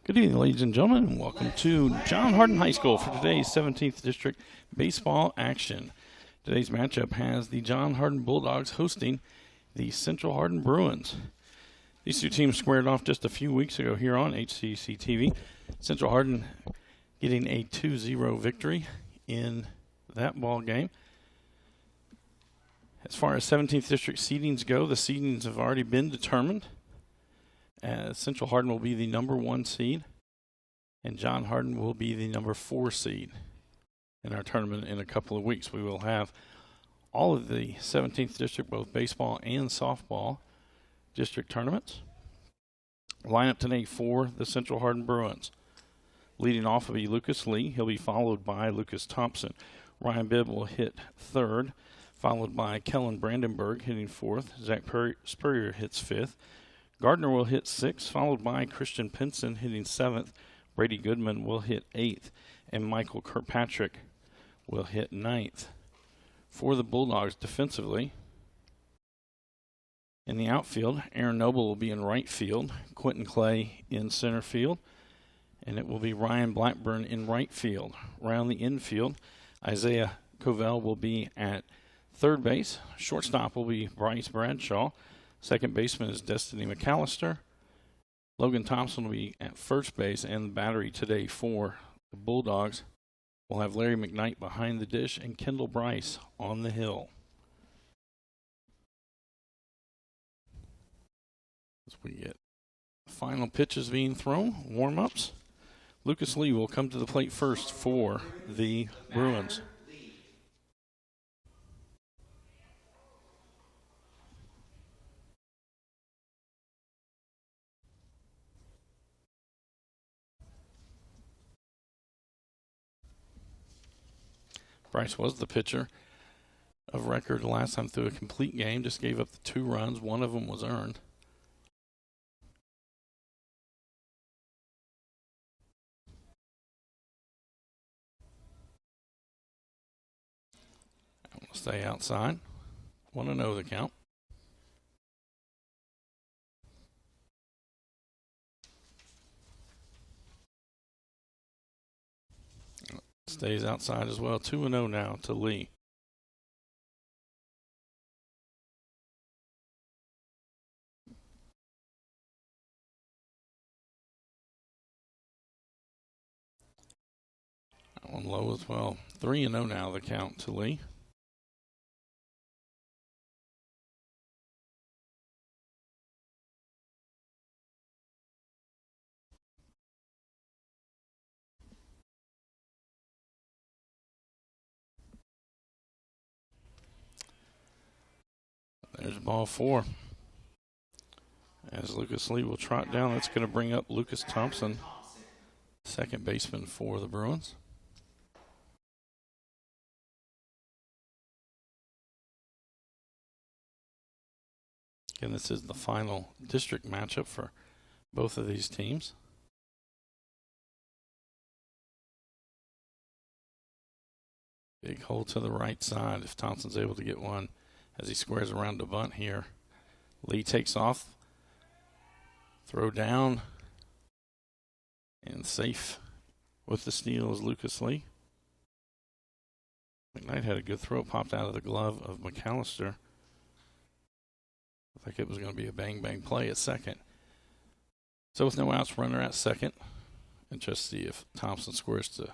Good evening, ladies and gentlemen, and welcome to John Hardin High School for today's 17th District baseball action. Today's matchup has the John Hardin Bulldogs hosting the Central Hardin Bruins. These two teams squared off just a few weeks ago here on HCEC-TV. Central Hardin getting a 2-0 victory in that ball game. As far as 17th District seedings go, the seedings have already been determined. Central Hardin will be the number 1 seed, and John Hardin will be the number 4 seed in our tournament in a couple of weeks. We will have all of the 17th District, both baseball and softball, district tournaments. Lineup today for the Central Hardin Bruins. Leading off will be Lucas Lee. He'll be followed by Lucas Thompson. Ryan Bibb will hit third, followed by Kellen Brandenburg hitting fourth. Zach Spurrier hits fifth. Gardner will hit 6th, followed by Christian Pinson hitting 7th. Brady Goodman will hit 8th, and Michael Kirkpatrick will hit 9th. For the Bulldogs defensively, in the outfield, Aaron Noble will be in right field, Quentin Clay in center field, and it will be Ryan Blackburn in right field. Around the infield, Isaiah Covell will be at third base. Shortstop will be Bryce Bradshaw. Second baseman is Destiny McAllister. Logan Thompson will be at first base, and the battery today for the Bulldogs will have Larry McKnight behind the dish and Kendall Bryce on the hill. As we get final pitches being thrown, warm-ups, Lucas Lee will come to the plate first for the Bruins. Bryce was the pitcher of record last time through a complete game. Just gave up the 2 runs. One of them was earned. I want to stay outside. 1-0 the count. Stays outside as well. 2-0 now to Lee. That one low as well. 3-0 now the count to Lee. There's ball 4. As Lucas Lee will trot down, that's going to bring up Lucas Thompson, second baseman for the Bruins. Again, this is the final district matchup for both of these teams. Big hole to the right side if Thompson's able to get one. As he squares around the bunt here, Lee takes off, throw down, and safe with the steal is Lucas Lee. McKnight had a good throw, popped out of the glove of McAllister. Looked like it was going to be a bang-bang play at second. So with no outs, runner at second, and just see if Thompson squares to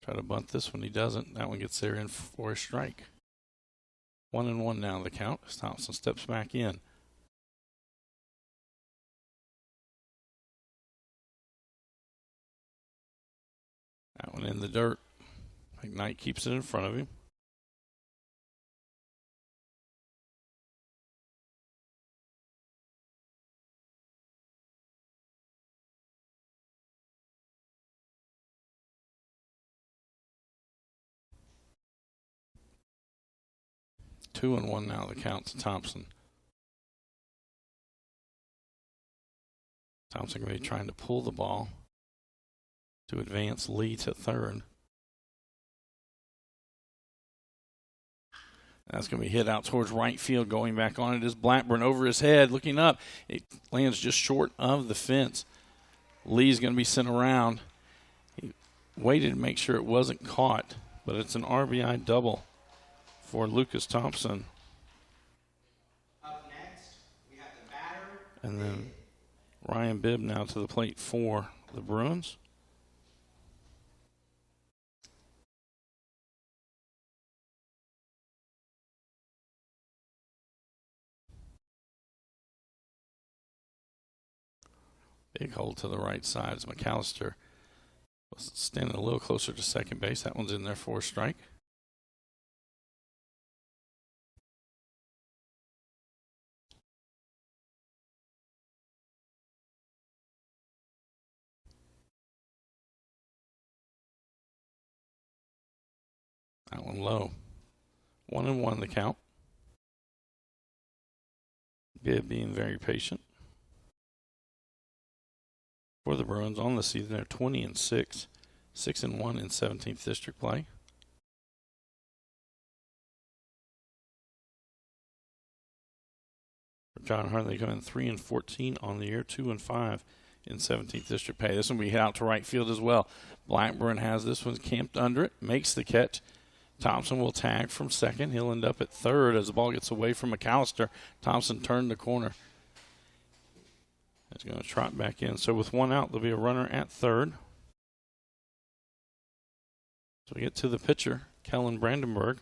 try to bunt this one. He doesn't. That one gets there in for a strike. 1-1 now the count as Thompson steps back in. That one in the dirt. McKnight keeps it in front of him. Two and one now the count to Thompson. Thompson going to be trying to pull the ball to advance Lee to third. That's going to be hit out towards right field. Going back on it is Blackburn over his head, looking up. It lands just short of the fence. Lee's going to be sent around. He waited to make sure it wasn't caught, but it's an RBI double for Lucas Thompson. Up next, we have the batter. And then Ryan Bibb now to the plate for the Bruins. Big hold to the right side as McAllister was standing a little closer to second base. That one's in there for a strike. That one low. 1-1 the count. Bibb being very patient. For the Bruins on the season, they're 20-6, 6-1 in 17th district play. For John Hardin, they come in 3-14 on the year, 2-5 in 17th district play. This one will be hit out to right field as well. Blackburn has this one camped under it, makes the catch. Thompson will tag from second. He'll end up at third as the ball gets away from McAllister. Thompson turned the corner. He's going to trot back in. So with one out, there'll be a runner at third. So we get to the pitcher, Kellen Brandenburg.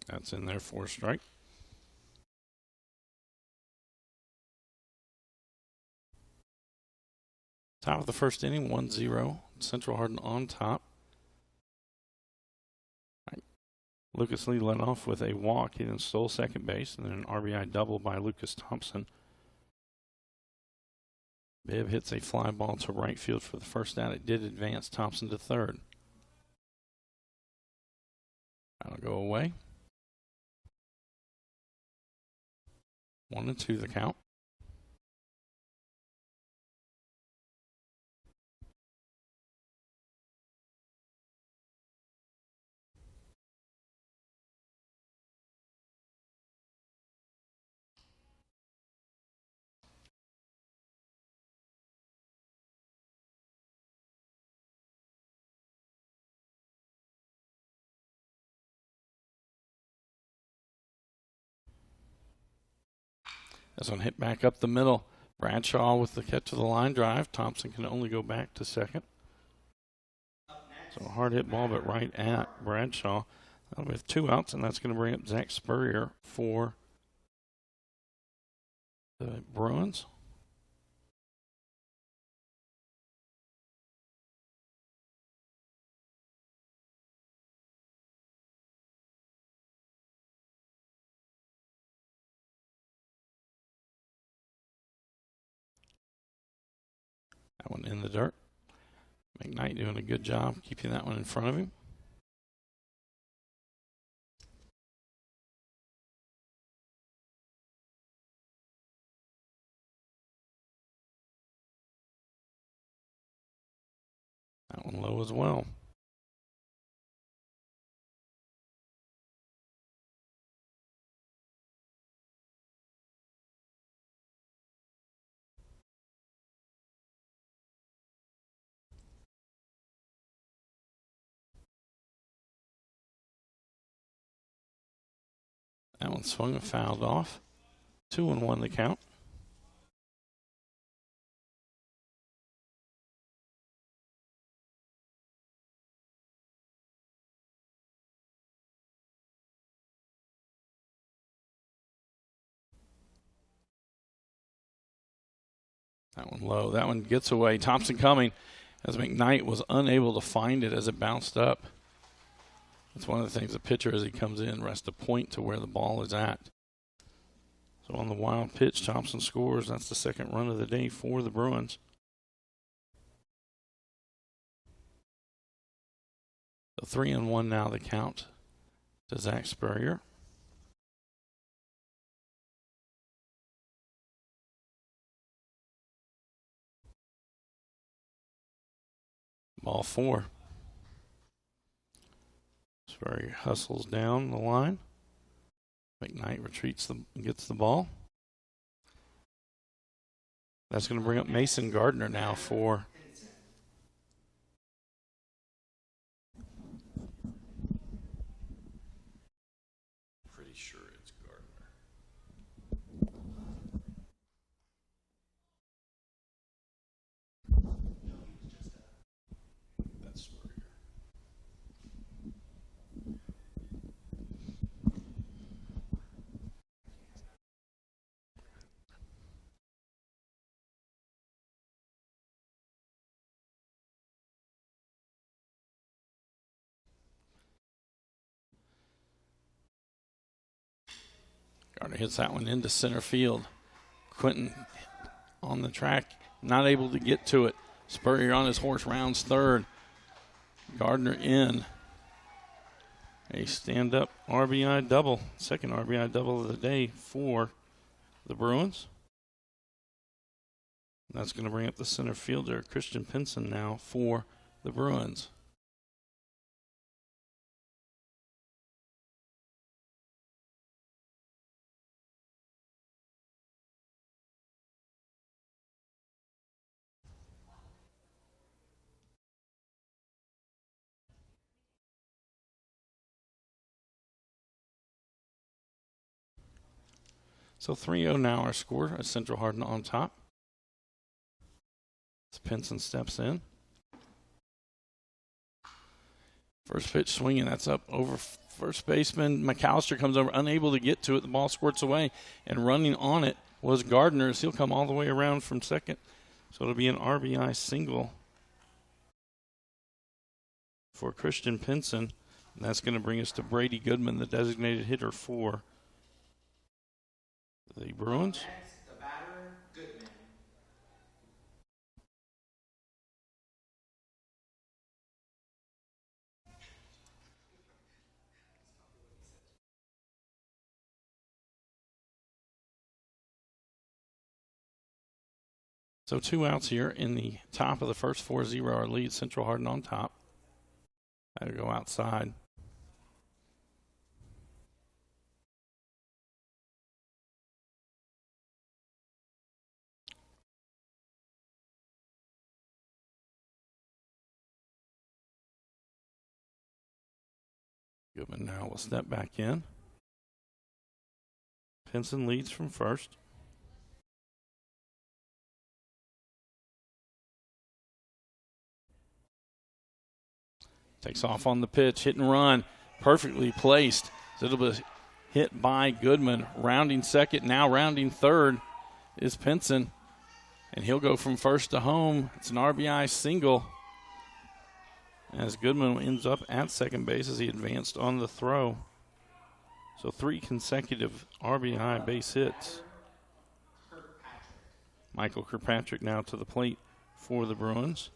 That's in there for a strike. Top of the first inning, 1-0. Central Hardin on top. Right. Lucas Lee led off with a walk. He then stole second base, and then an RBI double by Lucas Thompson. Bibb hits a fly ball to right field for the first out. It did advance Thompson to third. That'll go away. 1-2 the count. This one hit back up the middle. Bradshaw with the catch of the line drive. Thompson can only go back to second. So a hard hit ball, but right at Bradshaw. With two outs, and that's going to bring up Zach Spurrier for the Bruins. That one in the dirt. McKnight doing a good job keeping that one in front of him. That one low as well. That one swung and fouled off. 2-1 the count. That one low. That one gets away. Thompson coming as McKnight was unable to find it as it bounced up. That's one of the things the pitcher, as he comes in, rests to point to where the ball is at. So on the wild pitch, Thompson scores. That's the second run of the day for the Bruins. So 3-1 now the count to Zach Spurrier. Ball 4. Spurrier hustles down the line. McKnight retreats, gets the ball. That's going to bring up Mason Gardner now for pretty sure it's Gardner. That's Spurrier. Gardner hits that one into center field. Quentin on the track, not able to get to it. Spurrier on his horse, rounds third. Gardner in. A stand-up RBI double. Second RBI double of the day for the Bruins. And that's going to bring up the center fielder, Christian Pinson, now for the Bruins. So 3-0 now our score. Central Hardin on top. As Pinson steps in. First pitch swinging. That's up over first baseman. McAllister comes over, unable to get to it. The ball squirts away. And running on it was Gardner as he'll come all the way around from second. So it'll be an RBI single for Christian Pinson. And that's going to bring us to Brady Goodman, the designated hitter for the Bruins. Next, the batter, Goodman. So 2 outs here in the top of the first, 4-0 our lead. Central Hardin on top. Had to go outside. Goodman now will step back in. Pinson leads from first. Takes off on the pitch, hit and run, perfectly placed. So it'll be hit by Goodman. Rounding second, now rounding third is Pinson. And he'll go from first to home. It's an RBI single. As Goodman ends up at second base as he advanced on the throw. So 3 consecutive RBI base hits. Michael Kirkpatrick now to the plate for the Bruins.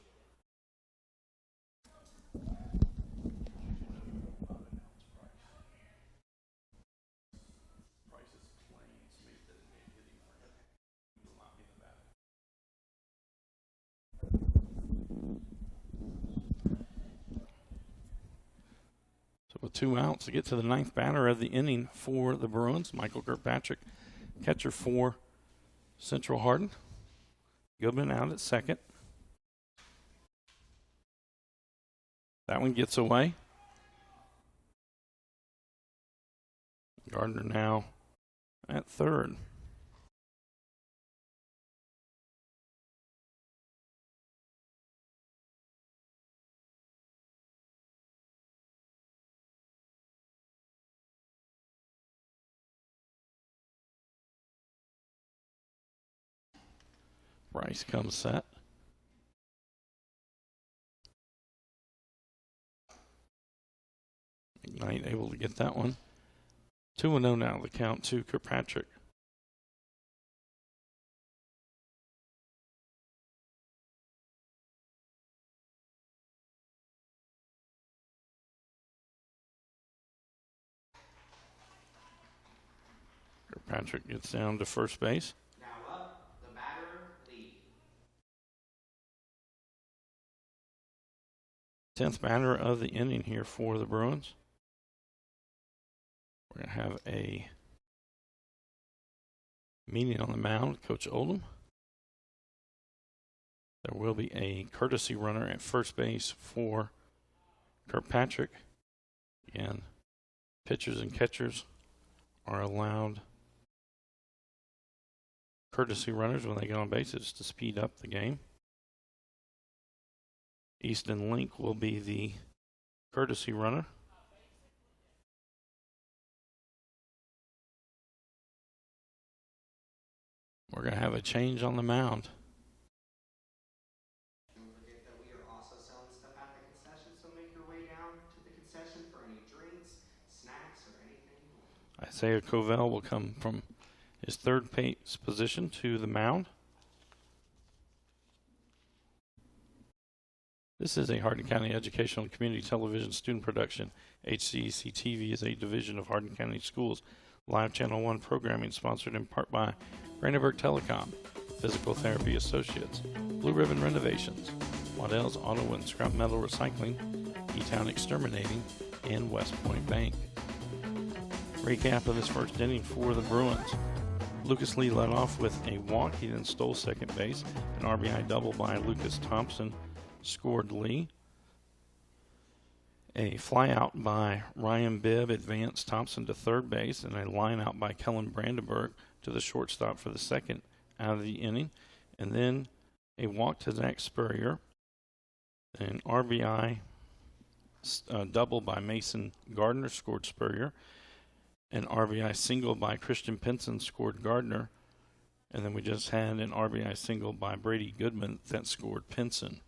With 2 outs to get to the 9th batter of the inning for the Bruins. Michael Kirkpatrick, catcher for Central Hardin. Goodman out at second. That one gets away. Gardner now at third. Bryce comes set. McKnight able to get that one. 2-0 now the count to Kirkpatrick. Kirkpatrick gets down to first base. Now up, the batter, Lee. 10th batter of the inning here for the Bruins. We're going to have a meeting on the mound, Coach Oldham. There will be a courtesy runner at first base for Kirkpatrick. Again, pitchers and catchers are allowed courtesy runners when they get on bases to speed up the game. Easton Link will be the courtesy runner. We're going to have a change on the mound. Don't forget that we are also selling stuff at the concession, so make your way down to the concession for any drinks, snacks, or anything you want. Isaiah Covell will come from his third base position to the mound. This is a Hardin County Educational and Community Television student production. HCEC-TV is a division of Hardin County Schools. Live Channel 1 programming sponsored in part by Brandenburg Telecom, Physical Therapy Associates, Blue Ribbon Renovations, Waddell's Auto and Scrap Metal Recycling, E-Town Exterminating, and West Point Bank. Recap of this first inning for the Bruins. Lucas Lee led off with a walk. He then stole second base. An RBI double by Lucas Thompson scored Lee. A fly out by Ryan Bibb advanced Thompson to third base, and a line out by Kellen Brandenburg to the shortstop for the second out of the inning. And then a walk to Zach Spurrier. An RBI double by Mason Gardner scored Spurrier. An RBI single by Christian Pinson scored Gardner. And then we just had an RBI single by Brady Goodman that scored Pinson.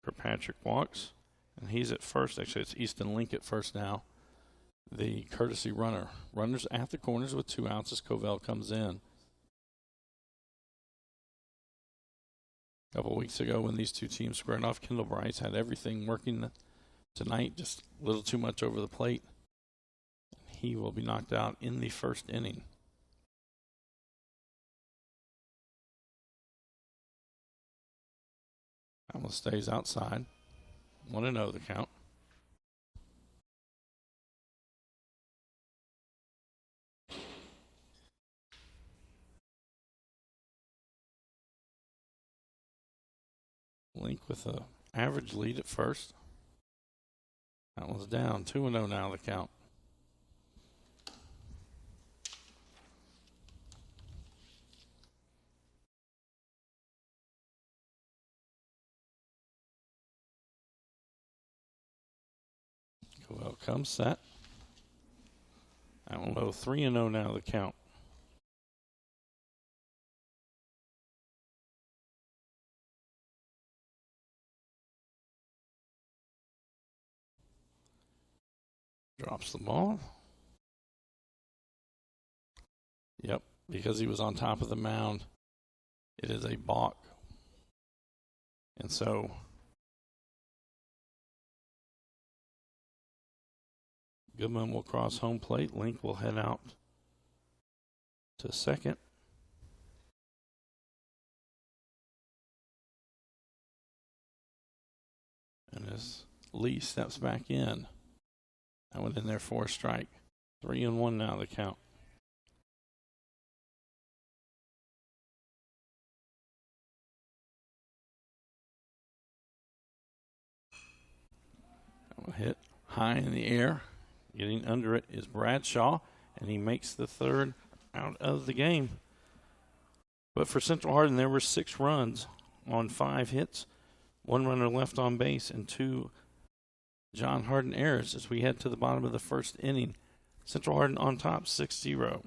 Kirkpatrick walks, and he's at first. Actually, it's Easton Link at first now. The courtesy runner. Runners at the corners with 2 outs as Covell comes in. A couple weeks ago when these two teams squared off, Kendall Bryce had everything working tonight, just a little too much over the plate. He will be knocked out in the first inning. Almost stays outside. 1-0 the count. Link with an average lead at first. That one's down. 2-0 now the count. Covell comes set. That one low. 3-0 now the count. Drops the ball. Yep, because he was on top of the mound, it is a balk. And so Goodman will cross home plate. Link will head out to second. And as Lee steps back in, that went in there for a strike. 3-1 now the count. That one hit high in the air. Getting under it is Bradshaw, and he makes the third out of the game. But for Central Hardin, there were 6 runs on 5 hits, 1 runner left on base, and 2 John Hardin errors as we head to the bottom of the first inning. Central Hardin on top, 6-0.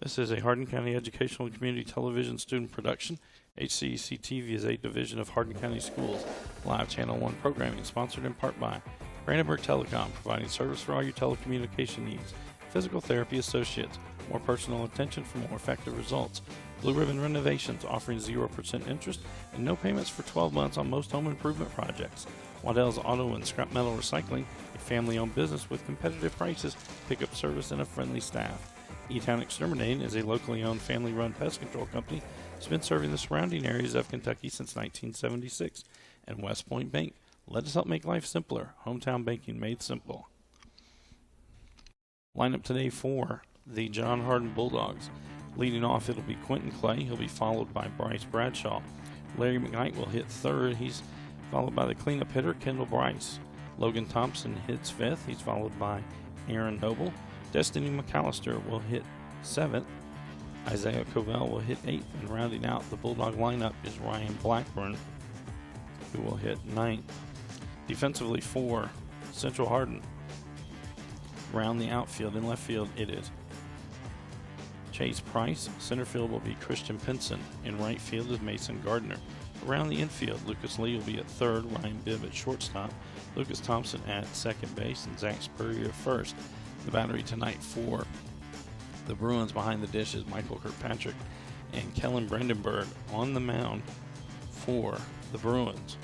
This is a Hardin County Educational and Community Television student production. HCEC-TV is a division of Hardin County Schools. Live Channel 1 programming sponsored in part by Brandenburg Telecom, providing service for all your telecommunication needs. Physical Therapy Associates, more personal attention for more effective results. Blue Ribbon Renovations, offering 0% interest and no payments for 12 months on most home improvement projects. Waddell's Auto and Scrap Metal Recycling, a family-owned business with competitive prices, pickup service, and a friendly staff. E-Town Exterminating is a locally owned family-run pest control company that's been serving the surrounding areas of Kentucky since 1976. and West Point Bank. Let us help make life simpler. Hometown banking made simple. Lineup today for the John Hardin Bulldogs. Leading off, it'll be Quentin Clay. He'll be followed by Bryce Bradshaw. Larry McKnight will hit third. He's followed by the cleanup hitter, Kendall Bryce. Logan Thompson hits fifth. He's followed by Aaron Noble. Destiny McAllister will hit seventh. Isaiah Covell will hit eighth. And rounding out the Bulldog lineup is Ryan Blackburn, who will hit ninth. Defensively for Central Hardin, around the outfield, in left field, it is Chase Price. Center field will be Christian Pinson. In right field is Mason Gardner. Around the infield, Lucas Lee will be at third, Ryan Bibb at shortstop, Lucas Thompson at second base, and Zach Spurrier at first. The battery tonight for the Bruins behind the dish is Michael Kirkpatrick and Kellen Brandenburg on the mound for the Bruins.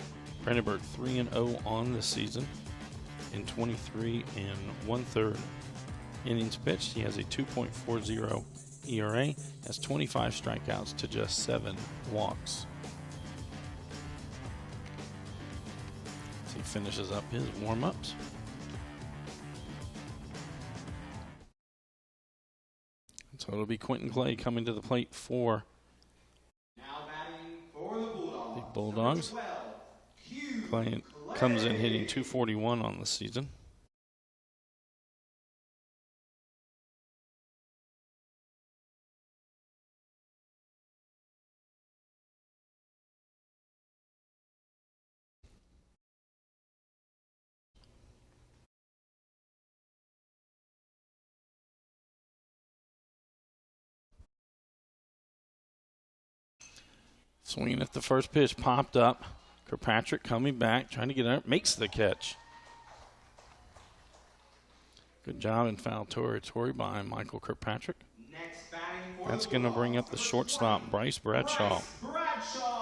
Brandenburg 3-0 on the season in 23 1/3 innings pitched. He has a 2.40 ERA, has 25 strikeouts to just 7 walks. As he finishes up his warm-ups. So it'll be Quentin Clay coming to the plate for Now batting for the Bulldogs. the Bulldogs. Clay comes in hitting .241 on the season. Swinging at the first pitch, popped up. Kirkpatrick coming back, trying to get out, makes the catch. Good job in foul territory by Michael Kirkpatrick. Next batting for That's the going to bring up Bulldogs, the number shortstop, 20, Bryce Bradshaw. Bryce Bradshaw.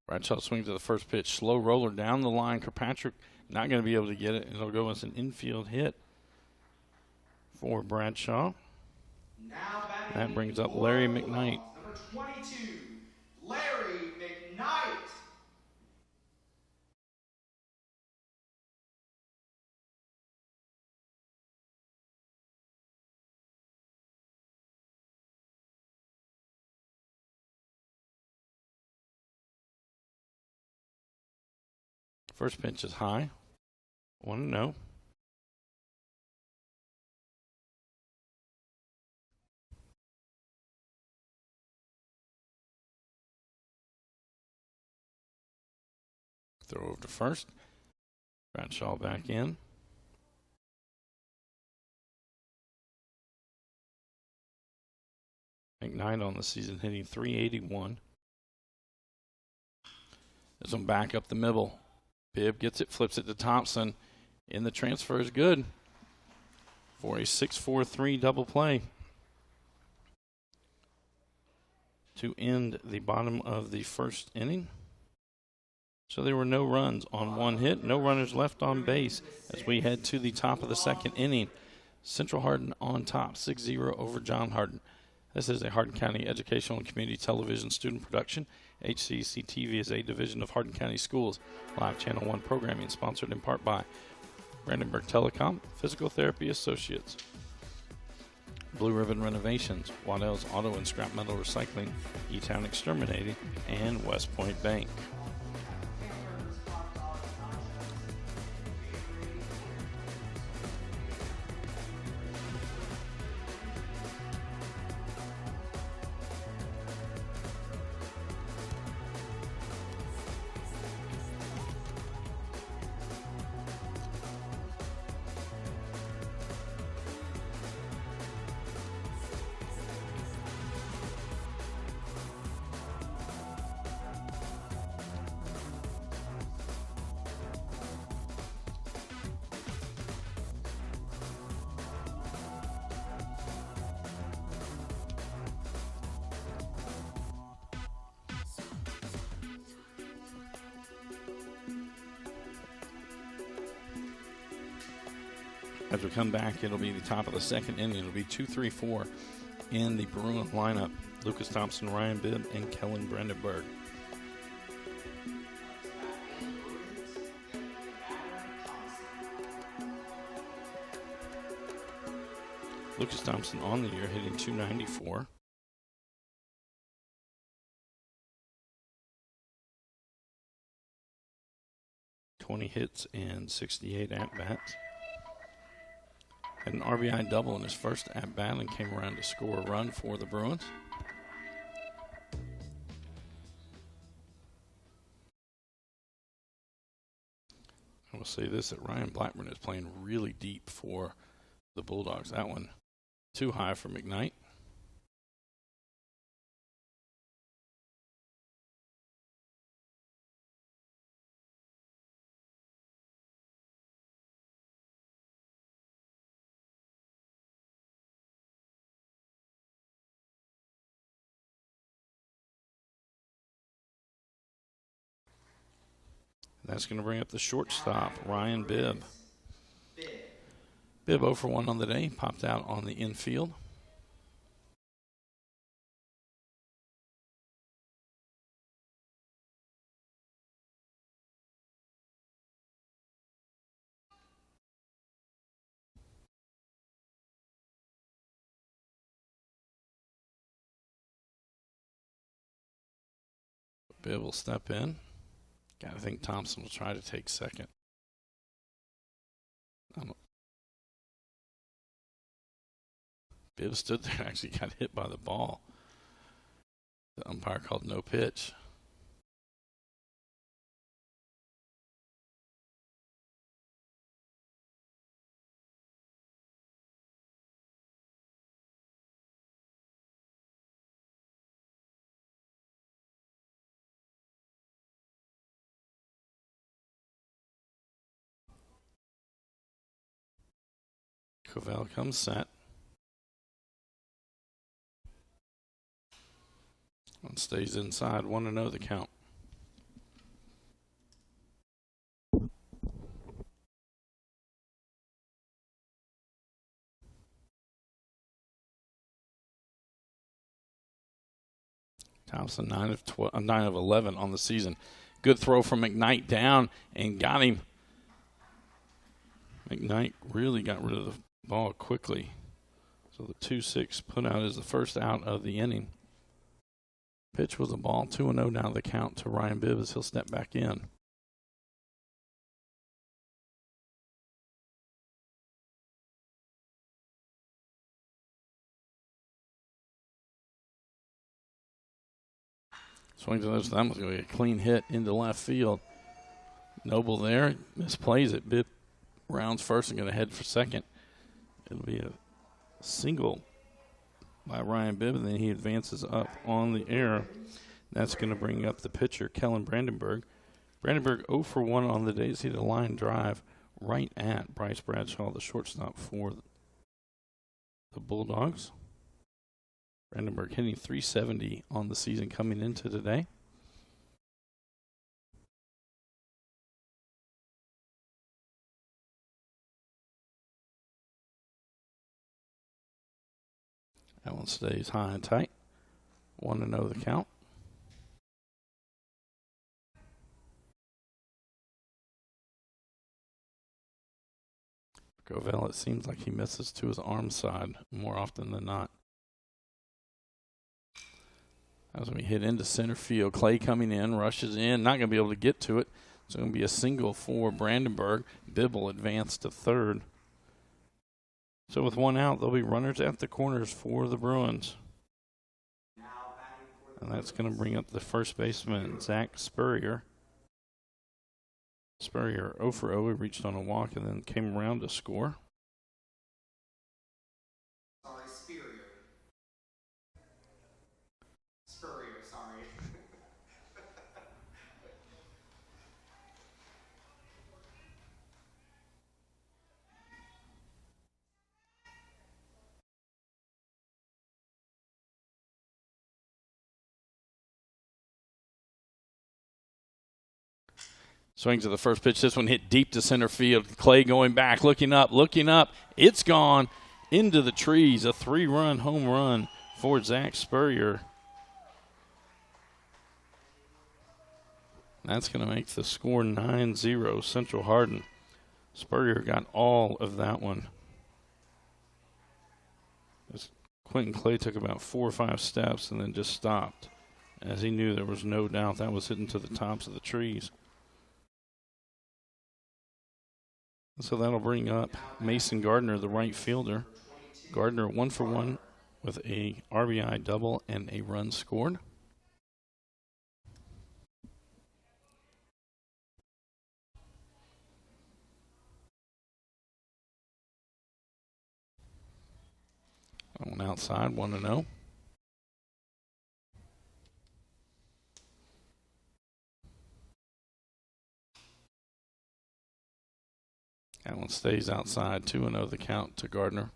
Bradshaw swings to the first pitch, slow roller down the line. Kirkpatrick not going to be able to get it, and it'll go as an infield hit for Bradshaw. Now batting That brings up for Larry the McKnight. Bulldogs, number 22, Larry McKnight. First pitch is high. 1-0. Throw over to first. Bradshaw back in. McKnight on the season hitting .381. There's one back up the middle. Bibb gets it, flips it to Thompson. In the transfer is good for a 6-4-3 double play to end the bottom of the first inning. So there were no runs on one hit, no runners left on base as we head to the top of the second inning. Central Hardin on top, 6-0 over John Hardin. This is a Hardin County Educational and Community Television student production. HCEC-TV is a division of Hardin County Schools. Live Channel 1 programming sponsored in part by Brandenburg Telecom, Physical Therapy Associates, Blue Ribbon Renovations, Waddell's Auto and Scrap Metal Recycling, E-Town Exterminating, and West Point Bank. As we come back, it'll be the top of the second inning. It'll be 2-3-4 in the Bruin lineup. Lucas Thompson, Ryan Bibb, and Kellen Brandenburg. Lucas Thompson on the year hitting .294. .20 hits and 68 at-bats. Had an RBI double in his first at-bat and came around to score a run for the Bruins. I will say this, that Ryan Blackburn is playing really deep for the Bulldogs. That one too high for McKnight. That's going to bring up the shortstop, Ryan Bibb. Bibb 0 for 1 on the day, popped out on the infield. Bibb will step in. Got to think Thompson will try to take second. Bibb stood there, actually got hit by the ball. The umpire called no pitch. Covell comes set. And stays inside. 1-0 the count. Thompson 9 of 11 on the season. Good throw from McKnight down and got him. McKnight really got rid of the ball quickly. So the 2-6 put out is the first out of the inning. Pitch was a ball. 2-0 now the count to Ryan Bibb as he'll step back in. Swings and those. That was going to be a clean hit into left field. Noble there misplays it. Bibb rounds first and going to head for second. It'll be a single by Ryan Bibb, and then he advances up on the air. That's going to bring up the pitcher, Kellen Brandenburg. Brandenburg 0 for 1 on the day. He's hit a line drive right at Bryce Bradshaw, the shortstop for the Bulldogs. Brandenburg hitting .370 on the season coming into today. That one stays high and tight. 1-0 the count. Covell, it seems like he misses to his arm side more often than not. As we hit into center field, Clay coming in, rushes in, not going to be able to get to it. It's going to be a single for Brandenburg. Bibb will advance to third. So with one out, there'll be runners at the corners for the Bruins. And that's going to bring up the first baseman, Zach Spurrier. Spurrier 0 for 0. He reached on a walk and then came around to score. Spurrier, sorry. Swings to the first pitch. This one hit deep to center field. Clay going back, looking up. It's gone into the trees. A 3-run home run for Zach Spurrier. That's going to make the score 9-0 Central Hardin. Spurrier got all of that one. Quentin Clay took about 4 or 5 steps and then just stopped, as he knew there was no doubt that was hitting to the tops of the trees. So that'll bring up Mason Gardner, the right fielder. Gardner 1 for 1 with a RBI double and a run scored. One outside, 1-0. That one stays outside, 2-0 the count to Gardner.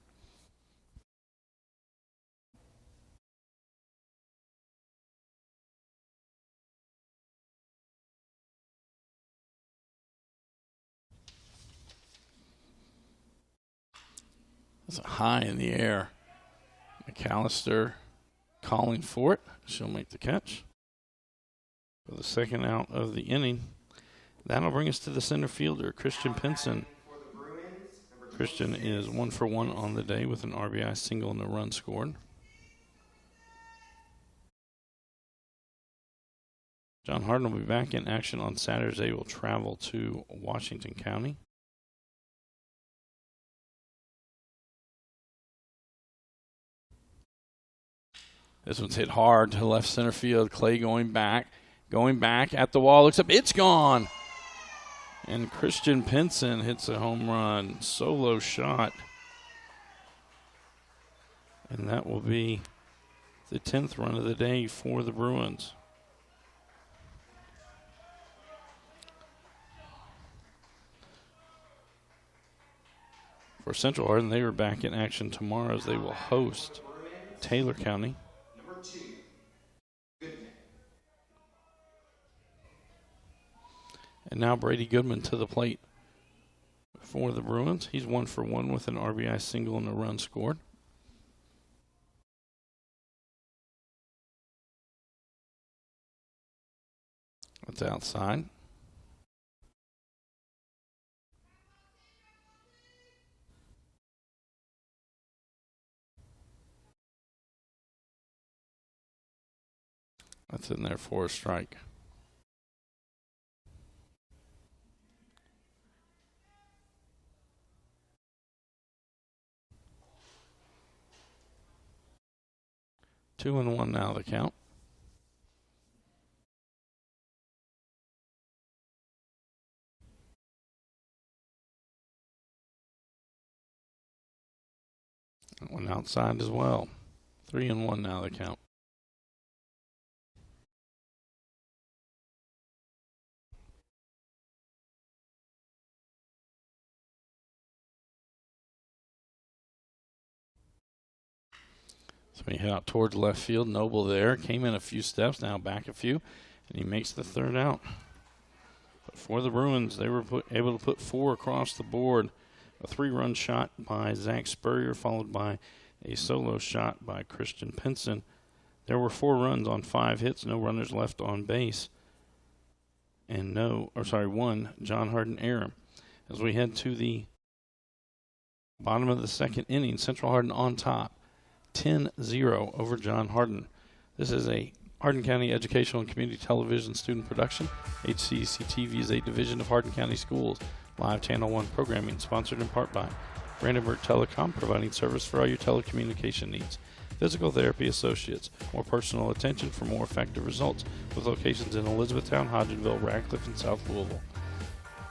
That's high in the air. McAllister calling for it. She'll make the catch for the second out of the inning. That'll bring us to the center fielder, Christian Pinson. Christian is 1 for 1 on the day with an RBI single and a run scored. John Hardin will be back in action on Saturday. They will travel to Washington County. This one's hit hard to left center field. Clay going back at the wall. Looks up. It's gone. And Christian Pinson hits a home run. Solo shot. And that will be the 10th run of the day for the Bruins. For Central Hardin, they are back in action tomorrow as they will host Taylor County. And now Brady Goodman to the plate for the Bruins. He's 1 for 1 with an RBI single and a run scored. That's outside. That's in there for a strike. 2-1 now the count. That one outside as well. 3-1 now the count. So he hit out towards left field. Noble there. Came in a few steps, now back a few, and he makes the third out. But for the Bruins, they were able to put 4 across the board. A 3-run shot by Zach Spurrier, followed by a solo shot by Christian Pinson. There were 4 runs on 5 hits, no runners left on base, and 1 John Hardin error. As we head to the bottom of the second inning, Central Hardin on top. 10-0 over John Hardin. This is a Hardin County Educational and Community Television student production. HCEC-TV is a division of Hardin County Schools. Live Channel 1 programming sponsored in part by Brandenburg Telecom, providing service for all your telecommunication needs. Physical Therapy Associates, more personal attention for more effective results, with locations in Elizabethtown, Hodgenville, Radcliffe, and South Louisville.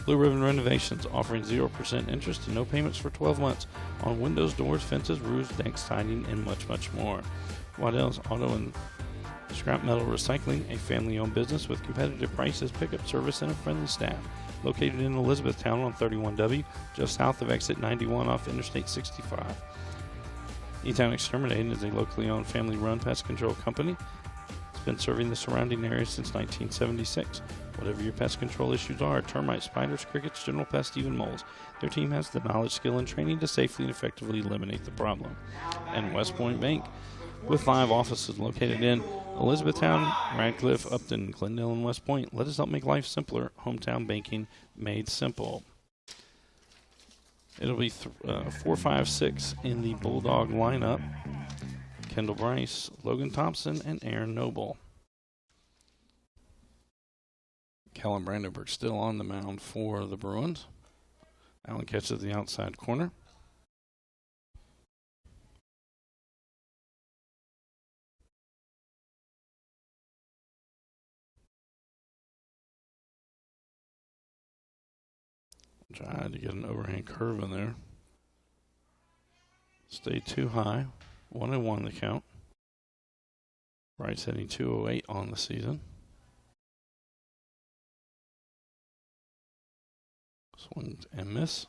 Blue Ribbon Renovations, offering 0% interest and no payments for 12 months on windows, doors, fences, roofs, decks, siding, and much, much more. Waddell's Auto and Scrap Metal Recycling, a family-owned business with competitive prices, pickup service, and a friendly staff. Located in Elizabethtown on 31W, just south of exit 91 off Interstate 65. E-Town Exterminating is a locally owned family-run pest control company been serving the surrounding area since 1976. Whatever your pest control issues are, termites, spiders, crickets, general pests, even moles, their team has the knowledge, skill, and training to safely and effectively eliminate the problem. And West Point Bank, with 5 offices located in Elizabethtown, Radcliffe, Upton, Glendale, and West Point. Let us help make life simpler. Hometown banking made simple. It'll be 4, 5, 6 in the Bulldog lineup. Kendall Bryce, Logan Thompson, and Aaron Noble. Kellen Brandenburg still on the mound for the Bruins. Allen catches the outside corner. Tried to get an overhand curve in there. Stayed too high. 1-1 the count. Wright's hitting .208 on the season. Swing and miss.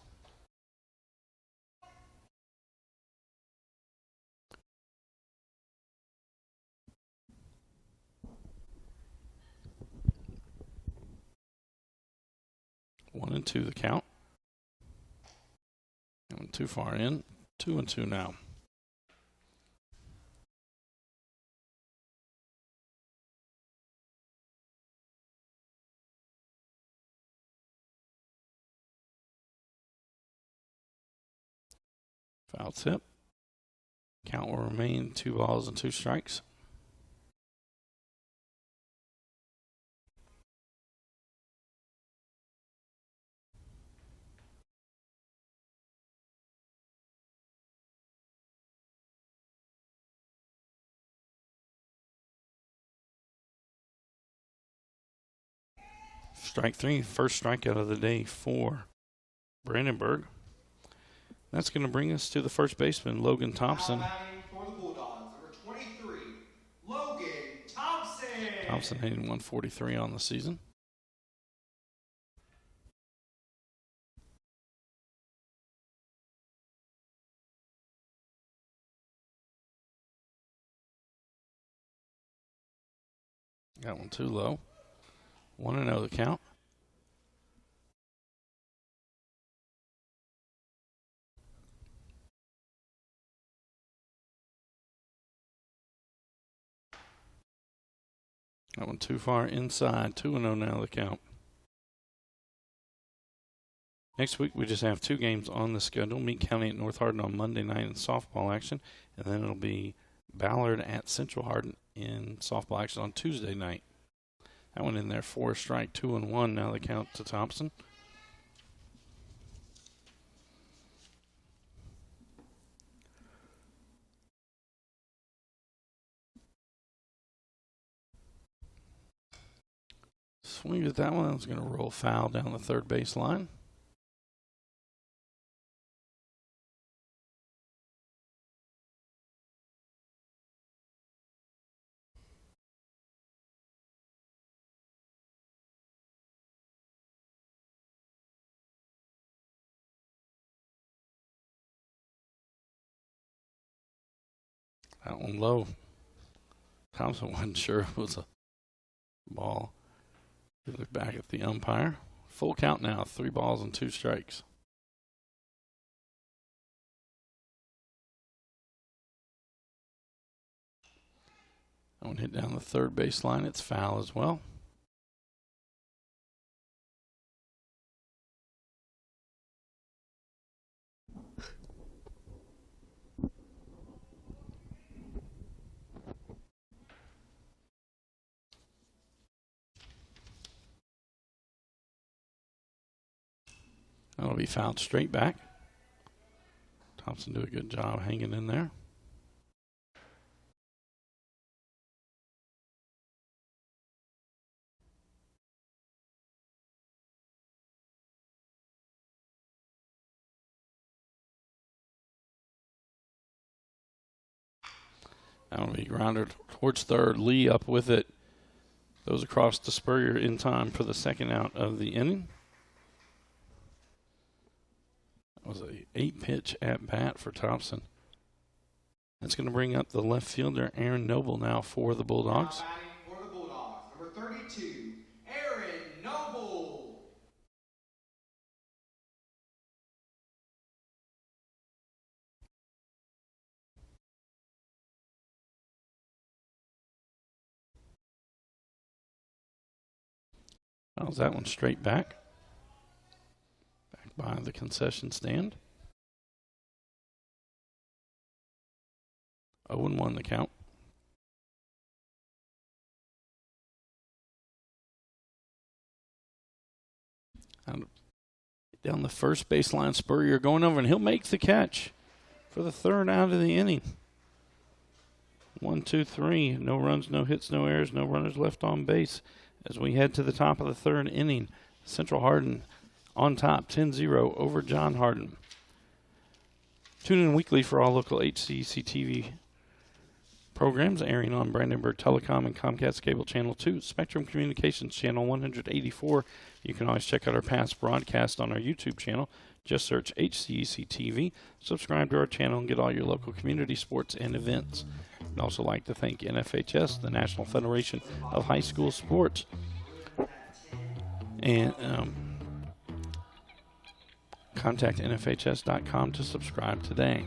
One and 2 the count. Going too far in. 2-2 now. Foul tip. Count will remain 2 balls and 2 strikes. Strike 3, first strikeout of the day for Brandenburg. That's going to bring us to the first baseman, Logan Thompson. Now batting for the Bulldogs, number 23, Logan Thompson. Thompson hitting 143 on the season. Got one too low. 1-0 the count. That one too far inside. 2-0 now the count. Next week we just have 2 games on the schedule. Meade County at North Hardin on Monday night in softball action. And then it'll be Ballard at Central Hardin in softball action on Tuesday night. That one in there for a strike. 2-1 now the count to Thompson. Swing at that one. It's going to roll foul down the third base line. That one low. Thompson wasn't sure it was a ball. He looked back at the umpire. Full count now, 3 balls and 2 strikes. That one hit down the third base line. It's foul as well. That'll be fouled straight back. Thompson do a good job hanging in there. That'll be grounded towards third. Lee up with it. Goes across to Spurrier in time for the second out of the inning. That was a 8-pitch at bat for Thompson. That's going to bring up the left fielder, Aaron Noble, now for the Bulldogs. Now batting for Fouls that one straight back. Back by the concession stand. 0-1 the count. And down the first baseline, Spurrier going over, and he'll make the catch for the third out of the inning. 1, 2, 3. No runs, no hits, no errors, no runners left on base as we head to the top of the third inning. Central Hardin on top, 10-0 over John Hardin. Tune in weekly for all local HCEC-TV programs airing on Brandenburg Telecom and Comcast Cable Channel 2, Spectrum Communications Channel 184. You can always check out our past broadcast on our YouTube channel. Just search HCEC-TV, subscribe to our channel, and get all your local community sports and events. I'd also like to thank NFHS, the National Federation of High School Sports. And contact nfhs.com to subscribe today.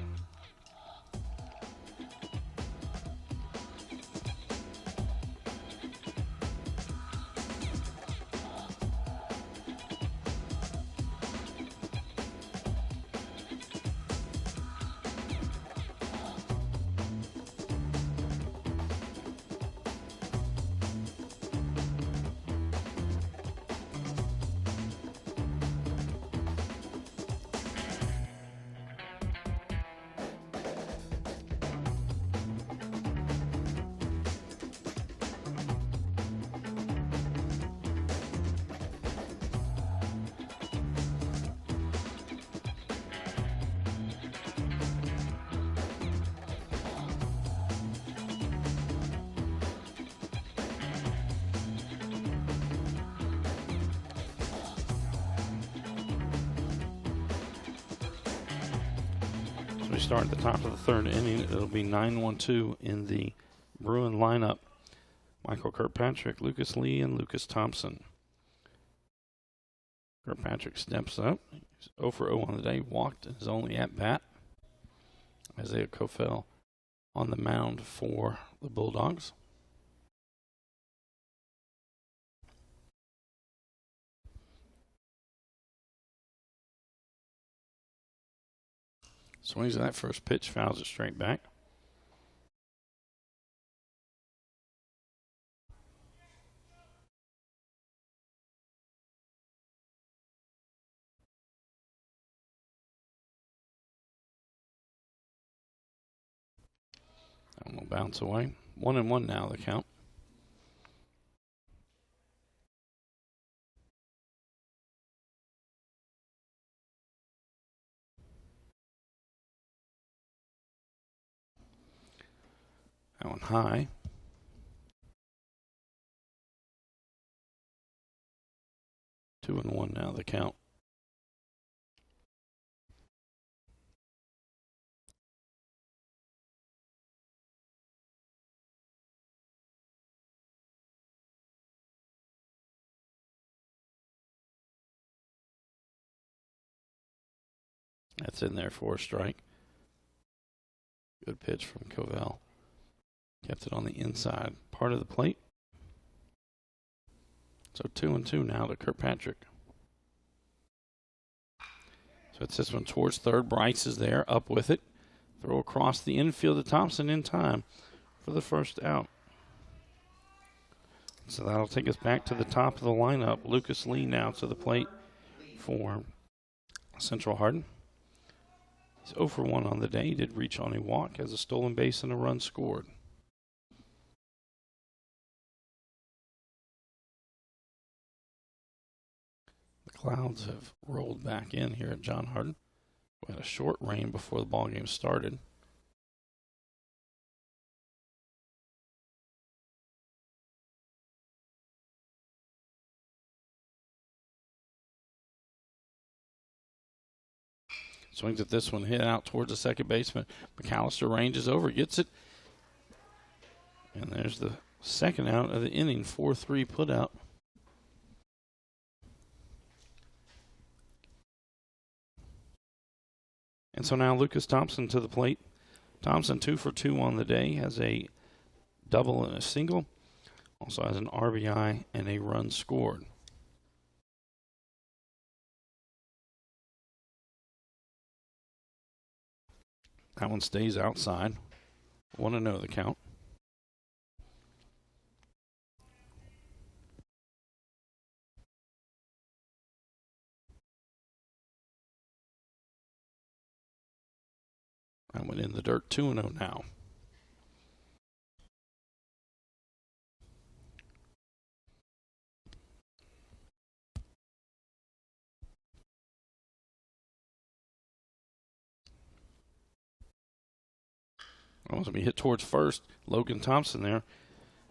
We start at the top of the third inning. It'll be 9-1-2 in the Bruin lineup. Michael Kirkpatrick, Lucas Lee, and Lucas Thompson. Kirkpatrick steps up. He's 0 for 0 on the day. Walked his only at bat. Isaiah Kofel on the mound for the Bulldogs. Swings at that first pitch, fouls it straight back. That one will bounce away. 1-1 now, the count. That one high. Two and one now, the count. That's in there for a strike. Good pitch from Covell. Kept it on the inside part of the plate. So 2-2 now to Kirkpatrick. So it's this one towards third. Bryce is there, up with it. Throw across the infield to Thompson in time for the first out. So that'll take us back to the top of the lineup. Lucas Lee now to the plate for Central Hardin. He's 0 for 1 on the day. He did reach on a walk, as a stolen base and a run scored. The clouds have rolled back in here at John Hardin. We had a short rain before the ball game started. Swings at this one, hit out towards the second baseman. McAllister ranges over, gets it. And there's the second out of the inning, 4-3 put out. And so now Lucas Thompson to the plate. Thompson 2 for 2 on the day, has a double and a single. Also has an RBI and a run scored. That one stays outside. 1-0 the count. That went in the dirt. 2-0 now. Well, it's going to be hit towards first. Logan Thompson there.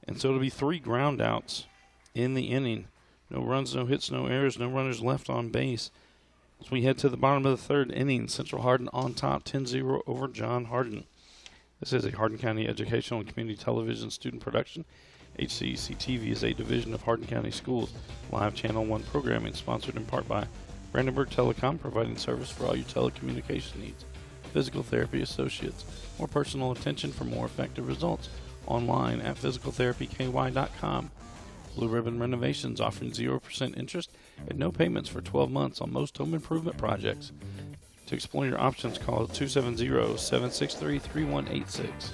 And so it'll be 3 ground outs in the inning. No runs, no hits, no errors, no runners left on base. As we head to the bottom of the 3rd inning, Central Hardin on top 10-0 over John Hardin. This is a Hardin County Educational and Community Television student production. HCEC-TV is a division of Hardin County Schools. Live Channel 1 programming sponsored in part by Brandenburg Telecom, providing service for all your telecommunication needs. Physical Therapy Associates. More personal attention for more effective results. Online at physicaltherapyky.com. Blue Ribbon Renovations, offering 0% interest and no payments for 12 months on most home improvement projects. To explore your options, call 270-763-3186.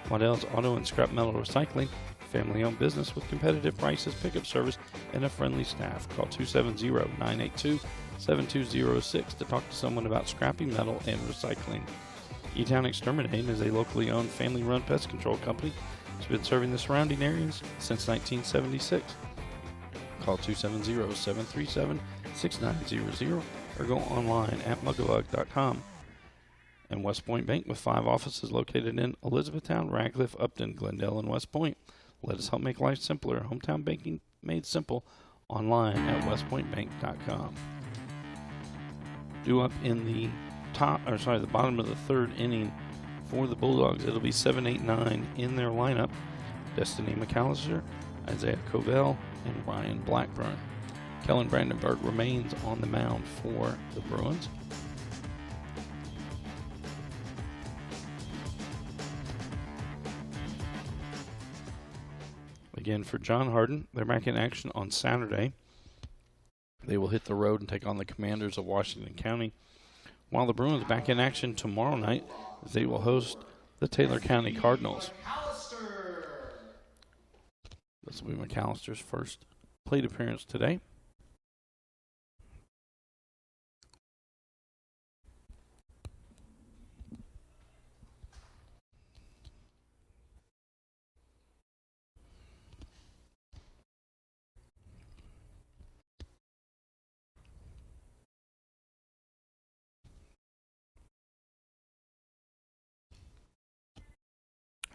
Waddell's Auto and Scrap Metal Recycling, family-owned business with competitive prices, pickup service, and a friendly staff. Call 270-982-7206 to talk to someone about scrapping metal and recycling. E-Town Exterminate is a locally owned, family-run pest control company. It's been serving the surrounding areas since 1976. Call 270-737-6900 or go online at muggalug.com. And West Point Bank, with 5 offices located in Elizabethtown, Radcliffe, Upton, Glendale, and West Point. Let us help make life simpler. Hometown banking made simple. Online at westpointbank.com. Due up in the the bottom of the 3rd inning for the Bulldogs. It'll be 7-8-9 in their lineup. Destiny McAllister, Isaiah Covell, and Ryan Blackburn. Kellen Brandenburg remains on the mound for the Bruins. Again, for John Hardin, they're back in action on Saturday. They will hit the road and take on the Commanders of Washington County, while the Bruins back in action tomorrow night as they will host the Taylor County Cardinals. This will be McAllister's first plate appearance today.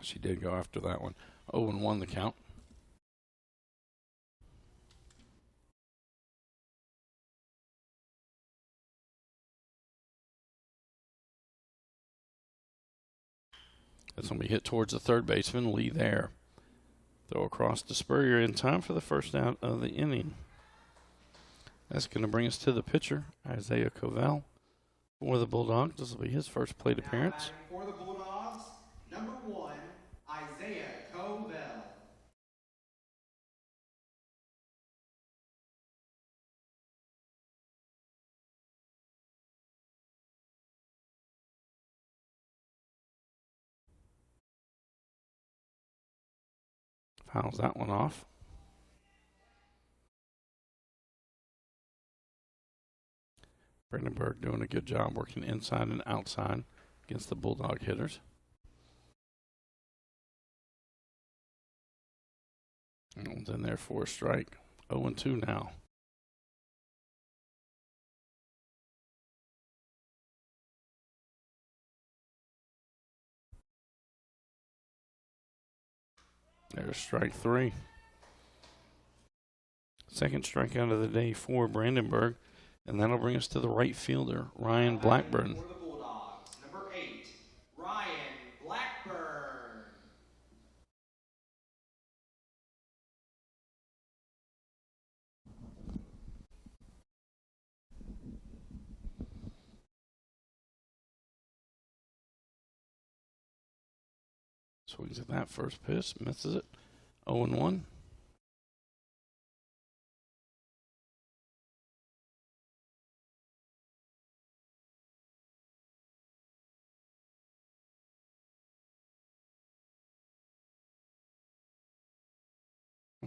She did go after that one. 0-1 the count. That's going to be hit towards the 3rd baseman, Lee there. Throw across to Spurrier in time for the first out of the inning. That's going to bring us to the pitcher, Isaiah Covell, for the Bulldogs. This will be his first plate appearance. For the Bulldogs, number 1, Isaiah Covell. Fouls that one off. Brandenburg doing a good job working inside and outside against the Bulldog hitters. And one's in there for a strike. 0-2 now. There's strike 3. Second strikeout of the day for Brandenburg. And that'll bring us to the right fielder, Ryan Blackburn. For the Bulldogs, number 8, Ryan Blackburn. Swings at that first pitch, misses it. 0-1.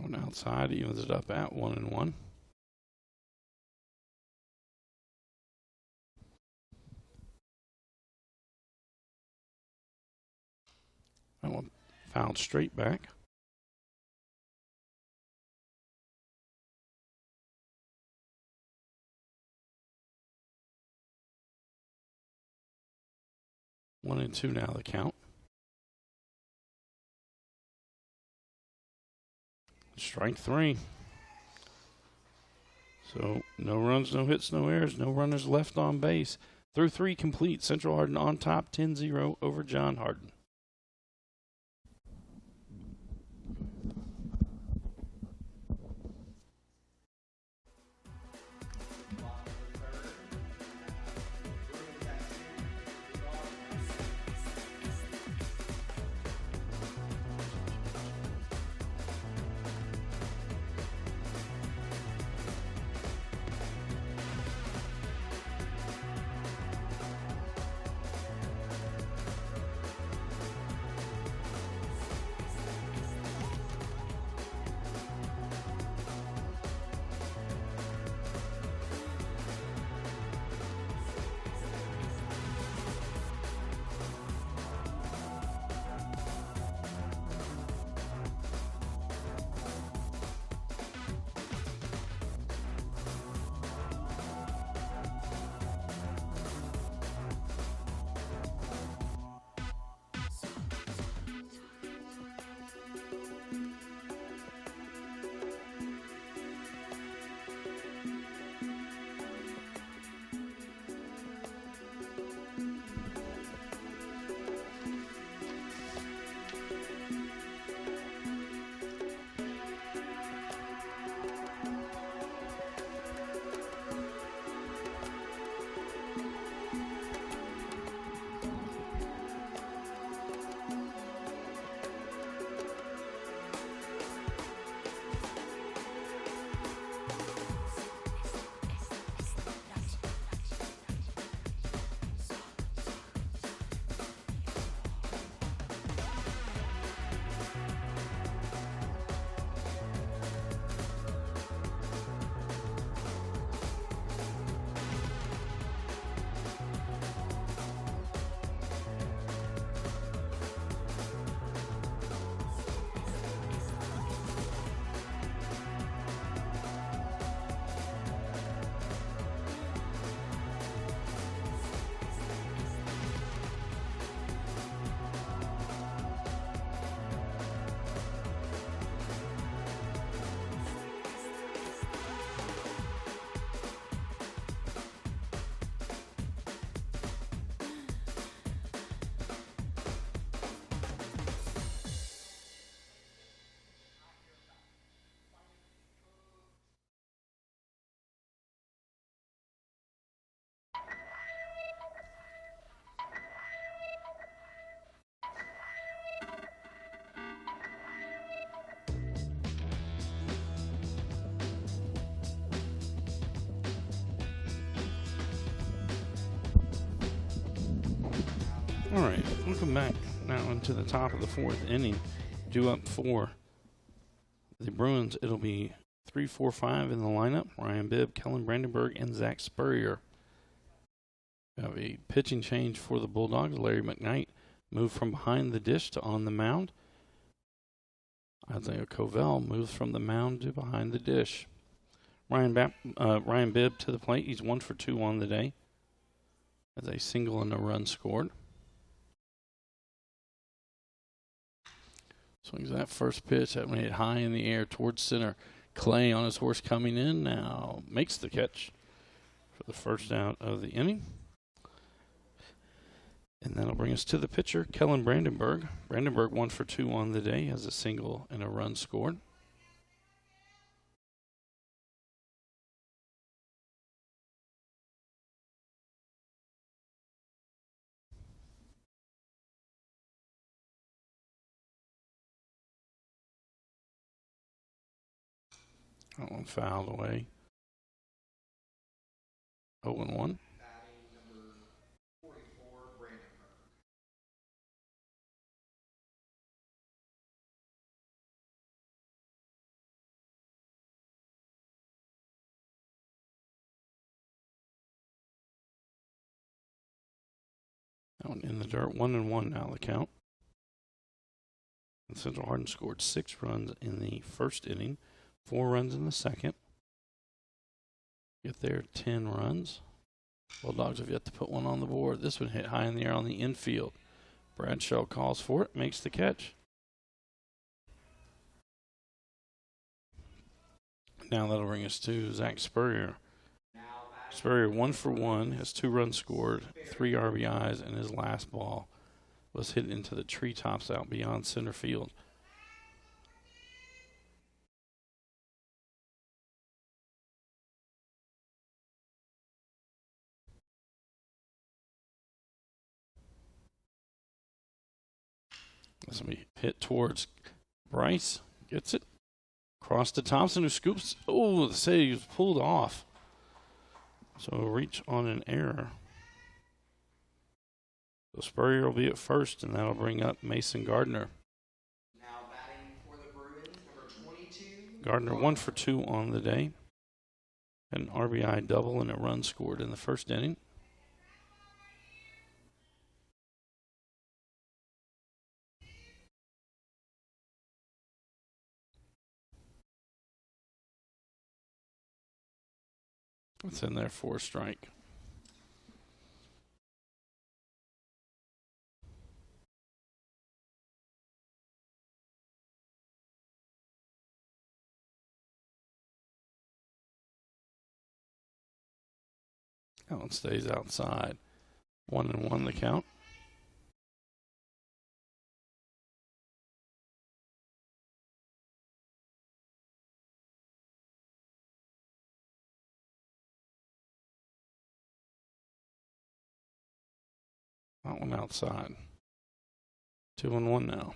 Going outside, evens it up at 1-1. That one fouled straight back. One and two now the count. Strike three. So no runs, no hits, no errors, no runners left on base. Through three complete. Central Hardin on top 10-0 over John Hardin. All right, welcome back now into the top of the fourth inning. Due up for the Bruins, it'll be 3-4-5 in the lineup. Ryan Bibb, Kellen Brandenburg, and Zach Spurrier. We have a pitching change for the Bulldogs. Larry McKnight moved from behind the dish to on the mound. Isaiah Covell moves from the mound to behind the dish. Ryan Bibb to the plate. He's 1 for 2 on the day. As a single and a run scored. Swings that first pitch. That went high in the air towards center. Clay on his horse coming in now makes the catch for the first out of the inning. And that'll bring us to the pitcher, Kellen Brandenburg. Brandenburg 1 for 2 on the day, has a single and a run scored. That one fouled away. 0-1. Out in the dirt, 1-1 now the count. And Central Hardin scored 6 runs in the first inning, 4 runs in the second. Get there 10 runs. Bulldogs have yet to put one on the board. This one hit high in the air on the infield. Bradshaw calls for it, makes the catch. Now that'll bring us to Zach Spurrier. Spurrier 1 for 1, has 2 runs scored, 3 RBIs, and his last ball was hit into the treetops out beyond center field. This will be hit towards Bryce. Gets it. Cross to Thompson, who scoops. Oh, the save was pulled off. So a reach on an error. So Spurrier will be at first, and that'll bring up Mason Gardner. Now batting for the Bruins, number 22. Gardner 1 for 2 on the day. An RBI double and a run scored in the first inning. It's in there for a strike. That one stays outside. 1-1 the count. That one outside. 2-1 now.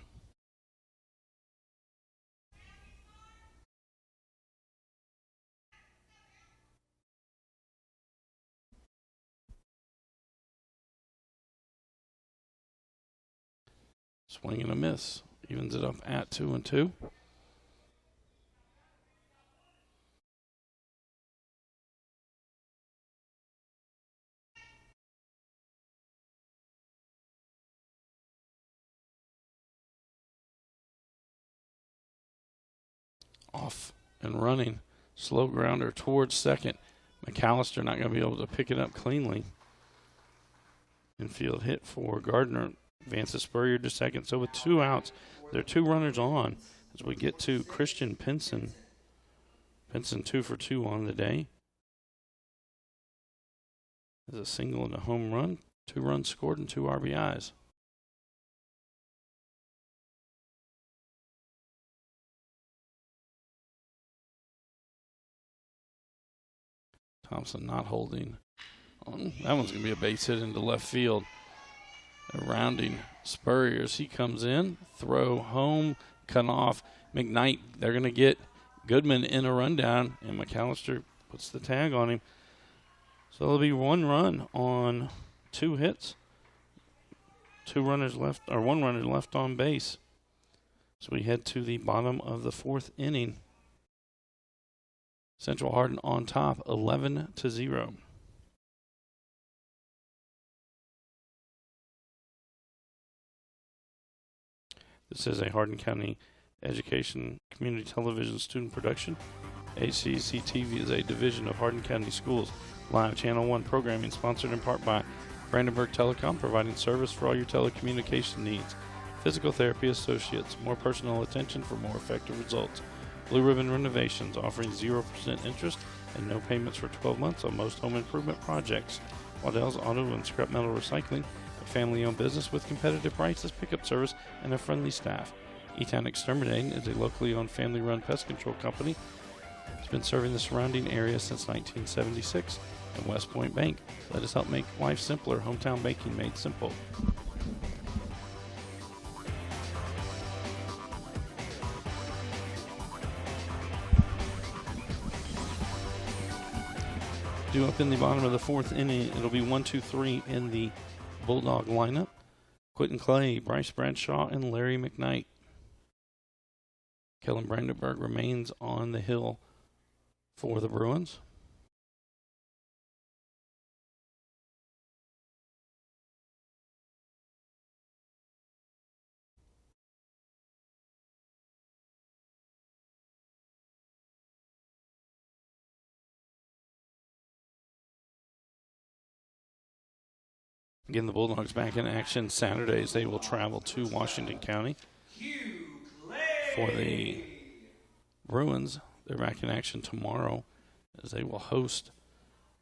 Swing and a miss. Evens it up at 2-2. Off and running. Slow grounder towards second. McAllister not going to be able to pick it up cleanly. Infield hit for Gardner. Advances Spurrier to second. So with 2 outs, there are 2 runners on as we get to Christian Pinson. Pinson 2 for 2 on the day. There's a single and a home run. 2 runs scored and 2 RBIs. Thompson not holding on. That one's going to be a base hit into left field. They're rounding Spurrier. He comes in, throw home, cut off. McKnight, they're going to get Goodman in a rundown, and McAllister puts the tag on him. So there'll be 1 run on 2 hits. 2 runners left, or 1 runner left on base. So we head to the bottom of the 4th inning. Central Hardin on top, 11-0. This is a Hardin County Education Community Television student production. HCEC-TV is a division of Hardin County Schools. Live Channel 1 programming sponsored in part by Brandenburg Telecom, providing service for all your telecommunication needs. Physical Therapy Associates, more personal attention for more effective results. Blue Ribbon Renovations, offering 0% interest and no payments for 12 months on most home improvement projects. Waddell's Auto and Scrap Metal Recycling, a family-owned business with competitive prices, pickup service, and a friendly staff. E-Town Exterminating is a locally owned family-run pest control company. It's been serving the surrounding area since 1976. And West Point Bank, let us help make life simpler. Hometown banking made simple. Due up in the bottom of the 4th inning, it'll be 1-2-3 in the Bulldog lineup. Quentin Clay, Bryce Bradshaw, and Larry McKnight. Kellen Brandenburg remains on the hill for the Bruins. Again, the Bulldogs back in action Saturdays. They will travel to Washington County. For the Bruins, they're back in action tomorrow as they will host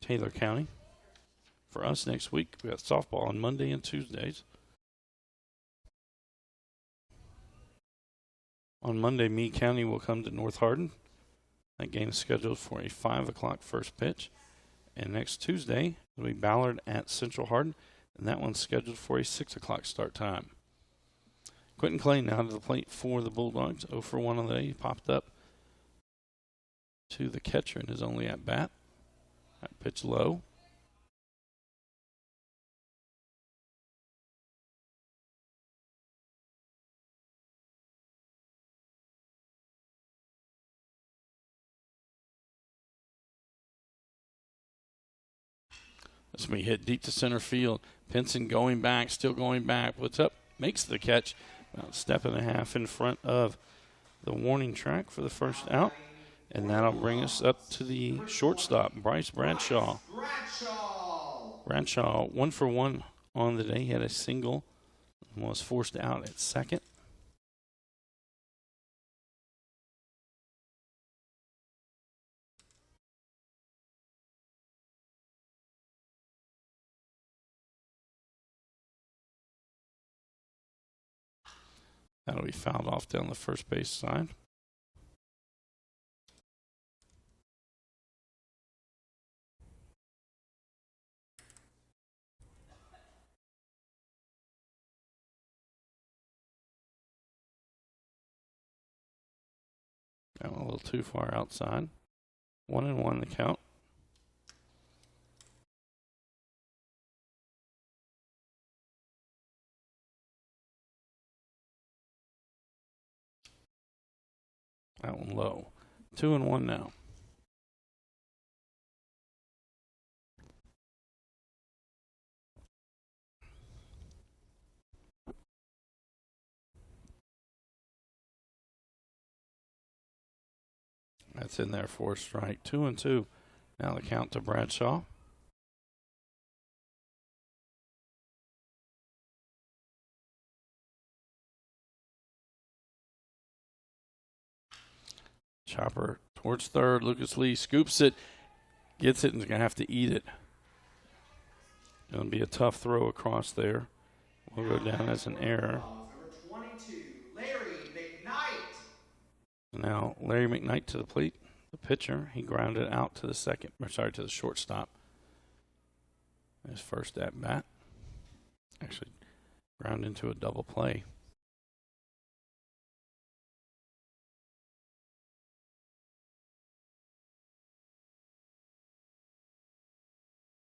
Taylor County. For us next week, we got softball on Monday and Tuesdays. On Monday, Meade County will come to North Hardin. That game is scheduled for a 5 o'clock first pitch. And next Tuesday, it'll be Ballard at Central Hardin, and that one's scheduled for a 6 o'clock start time. Quentin Clay now to the plate for the Bulldogs. 0 for 1 on the day. He popped up to the catcher in his only at bat. That pitch low. This will be hit deep to center field. Pinson going back, still going back. Puts up, makes the catch. About a step and a half in front of the warning track for the first out. And that'll bring us up to the shortstop, Bryce Bradshaw. Bradshaw, 1 for 1 on the day. He had a single and was forced out at second. That'll be fouled off down the first base side. Got a little too far outside. 1-1 the count. That one low. 2-1 now. That's in there for a strike. 2-2. Now the count to Bradshaw. Chopper towards third. Lucas Lee scoops it, gets it, and is going to have to eat it. Going to be a tough throw across there. Will go down as an error. Number 22, Larry McKnight. Now Larry McKnight to the plate. The pitcher, he grounded out to the to the shortstop. His first at bat. Actually ground into a double play.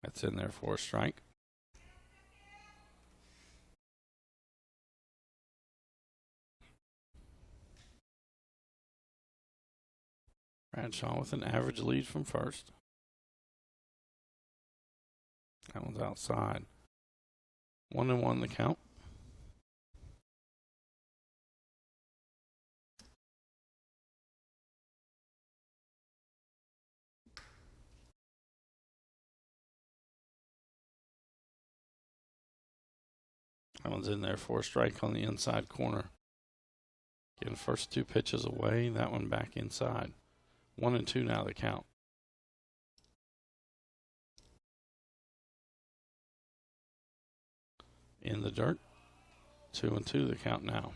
That's in there for a strike. Bradshaw with an average lead from first. That one's outside. 1-1 the count. That one's in there for a strike on the inside corner. Getting first 2 pitches away. That one back inside. 1-2 now the count. In the dirt. 2-2 the count now.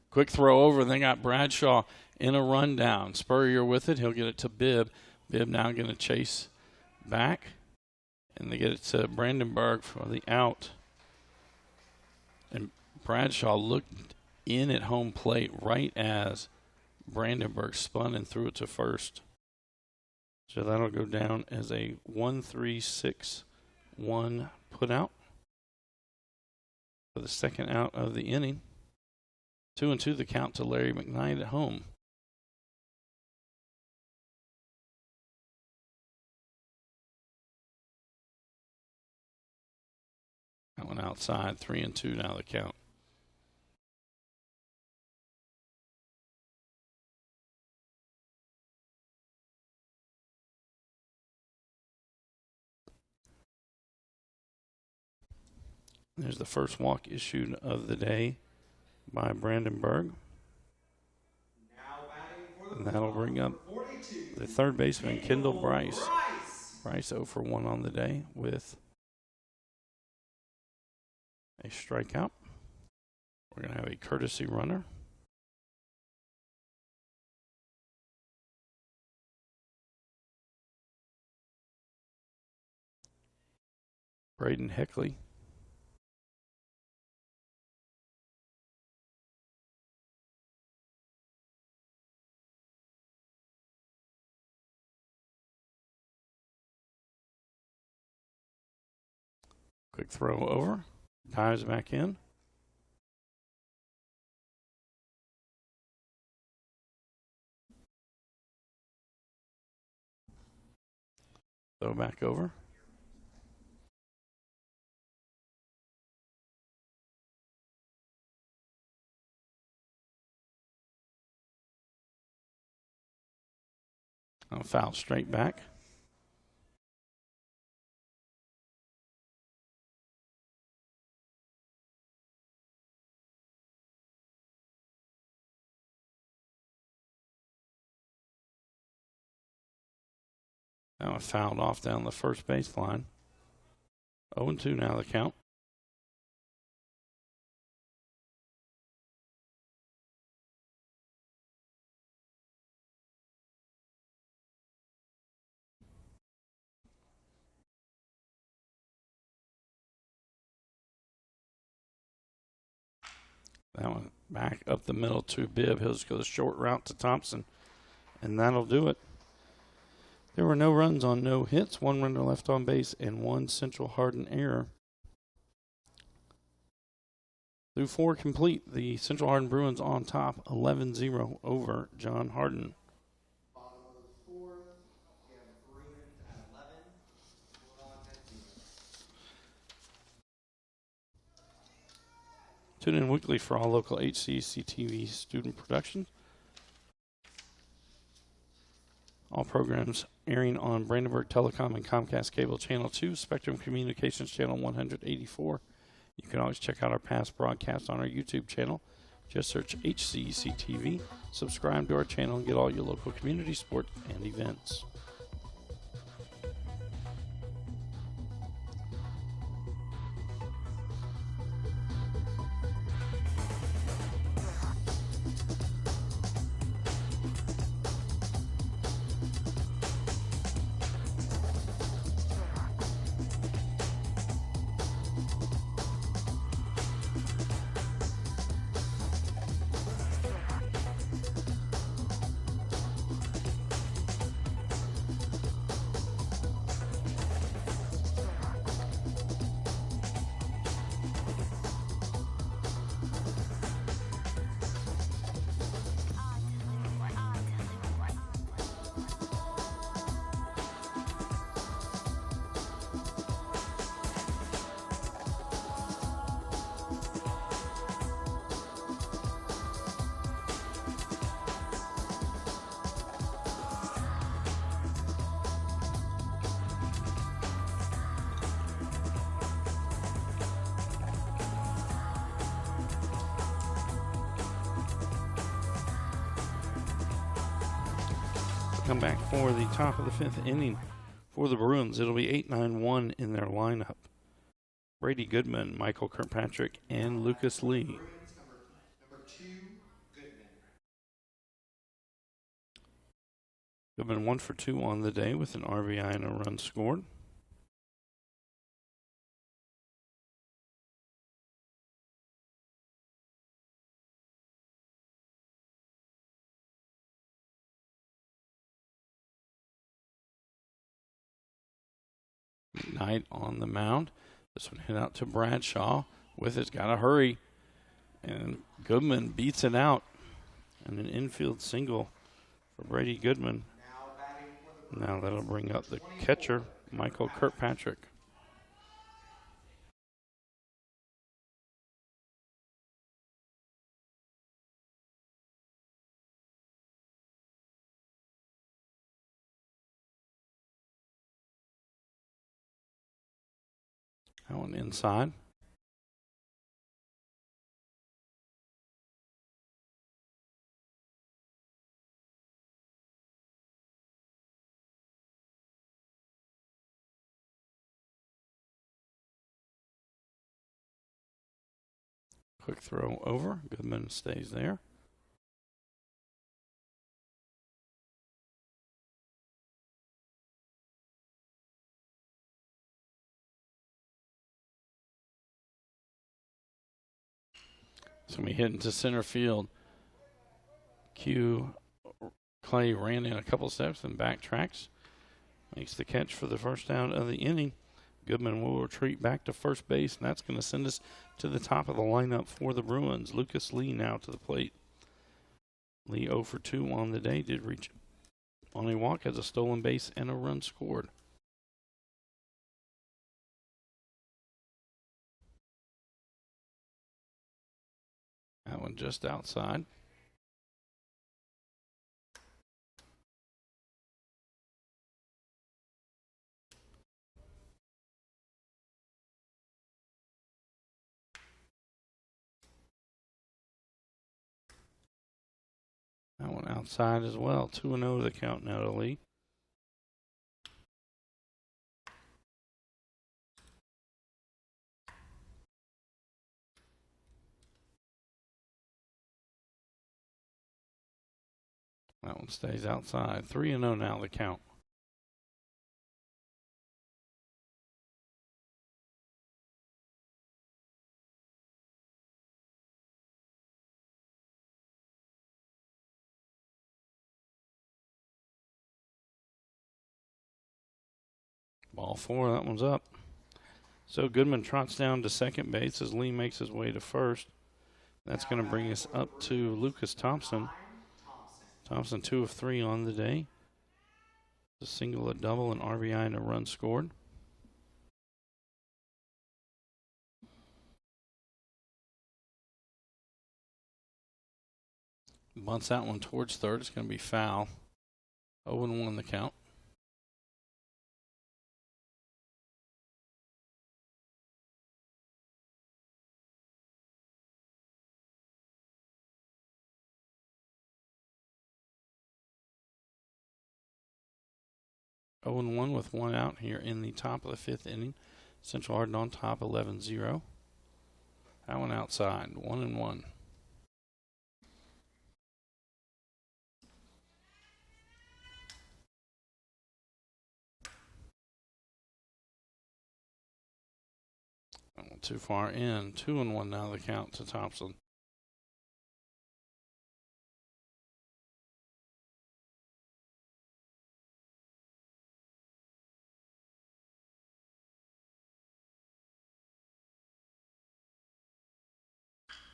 Quick throw over. They got Bradshaw in a rundown. Spurrier with it. He'll get it to Bibb. Bibb now going to chase back. And they get it to Brandenburg for the out. And Bradshaw looked in at home plate right as Brandenburg spun and threw it to first. So that'll go down as a 1-3-6-1 put out for the second out of the inning. 2-2 the count to Larry McKnight at home. That one outside, 3-2 now the count. There's the first walk issued of the day by Brandon Berg. And that'll bring up the third baseman, Kendall Bryce. Bryce 0 for 1 on the day with a strikeout. We're going to have a courtesy runner. Braden Heckley. Quick throw over. Dives back in. Throw back over. Foul straight back. Now a fouled off down the first baseline. 0-2 now the count. That one back up the middle to Bibb. He'll just go the short route to Thompson, and that'll do it. There were no runs on no hits, 1 runner left on base, and 1 Central Hardin error. Through 4 complete, the Central Hardin Bruins on top, 11-0 over John Hardin. Bottom of the 4th, we have Bruins at 11, Bulldogs at 0. Tune in weekly for all local HCEC-TV student productions. All programs airing on Brandenburg Telecom and Comcast Cable Channel 2, Spectrum Communications Channel 184. You can always check out our past broadcasts on our YouTube channel. Just search HCEC-TV, subscribe to our channel, and get all your local community sports and events. Come back for the top of the 5th inning for the Bruins. It'll be 8-9-1 in their lineup. Brady Goodman, Michael Kirkpatrick, and Lucas Lee. Bruins, number 2, Goodman. Goodman 1 for 2 on the day with an RBI and a run scored. Knight on the mound. This one hit out to Bradshaw. With it's got to hurry. And Goodman beats it out. And an infield single for Brady Goodman. Now that'll bring up the catcher, Michael Kirkpatrick. That one inside. Quick throw over. Goodman stays there. It's going to be hit into center field. Clay ran in a couple steps and backtracks. Makes the catch for the first down of the inning. Goodman will retreat back to first base, and that's going to send us to the top of the lineup for the Bruins. Lucas Lee now to the plate. Lee 0 for 2 on the day. Did reach on a walk, has a stolen base and a run scored. That one just outside. That one outside as well. 2-0 the count now to Lee. That one stays outside. 3-0 now the count. Ball 4, that one's up. So Goodman trots down to second base as Lee makes his way to first. That's going to bring us up to Lucas Thompson. Thompson 2 of 3 on the day. A single, a double, an RBI, and a run scored. Bunts that one towards third. It's going to be foul. 0-1 the count. Oh and 1 with one out here in the top of the fifth inning. Central Hardin on top, 11-0. That one outside, 1-1. That one too far in. 2-1 now the count to Thompson.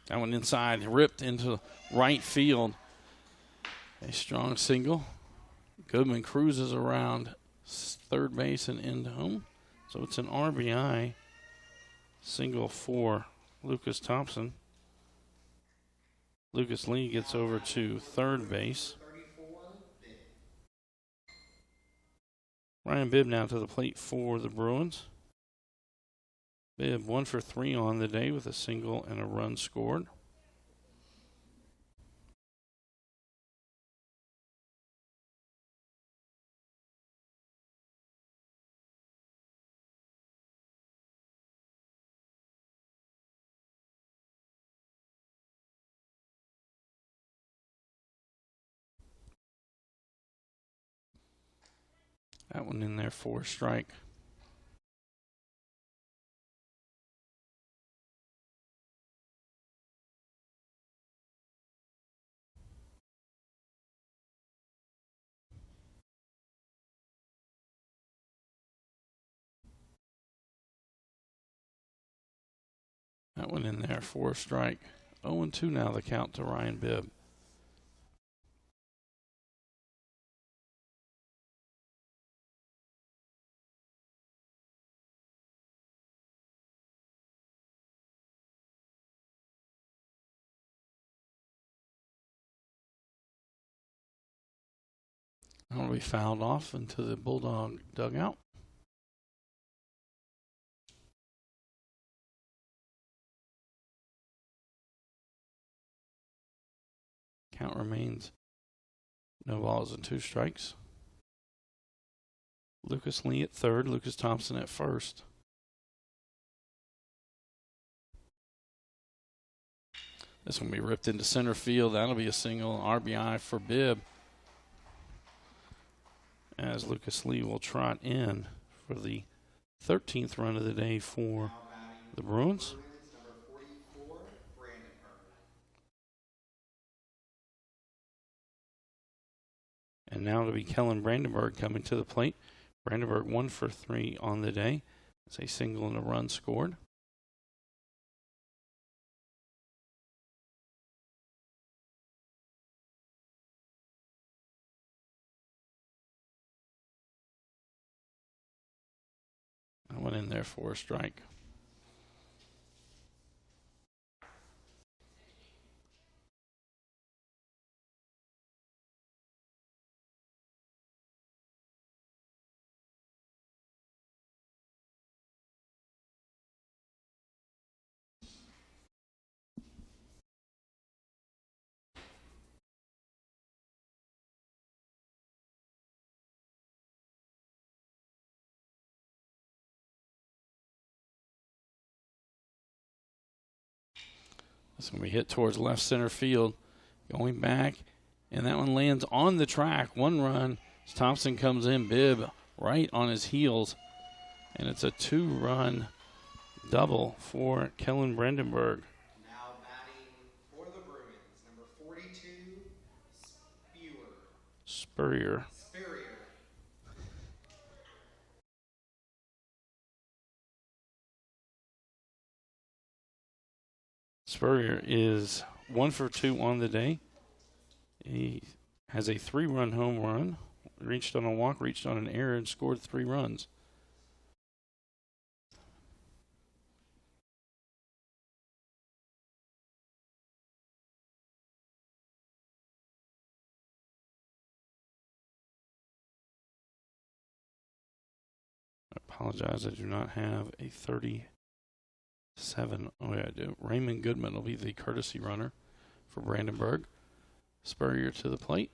That one inside, ripped into right field. A strong single. Goodman cruises around third base and into home. So it's an RBI single for Lucas Thompson. Lucas Lee gets over to third base. Ryan Bibb now to the plate for the Bruins. Bibb 1 for 3 on the day with a single and a run scored. That one in there for a strike. That one in there for a strike. 0-2 now the count to Ryan Bibb. That'll be fouled off into the Bulldog dugout. Count remains no balls and 2 strikes. Lucas Lee at third, Lucas Thompson at first. This one will be ripped into center field. That'll be a single, RBI for Bibb, as Lucas Lee will trot in for the 13th run of the day for the Bruins. Number 44, Brandenburg. And now it'll be Kellen Brandenburg coming to the plate. Brandenburg 1 for 3 on the day. It's a single and a run scored. I went in there for a strike. This one we hit towards left center field. Going back, and that one lands on the track. 1 run. As Thompson comes in, Bibb right on his heels. And it's a 2-run double for Kellen Brandenburg. Now batting for the Bruins, number 42, Spurrier. Spurrier is 1 for 2 on the day. He has a 3-run home run, reached on a walk, reached on an error, and scored 3 runs. I apologize, I do not have a 37. Oh, yeah, I do. Raymond Goodman will be the courtesy runner for Brandenburg. Spurrier to the plate.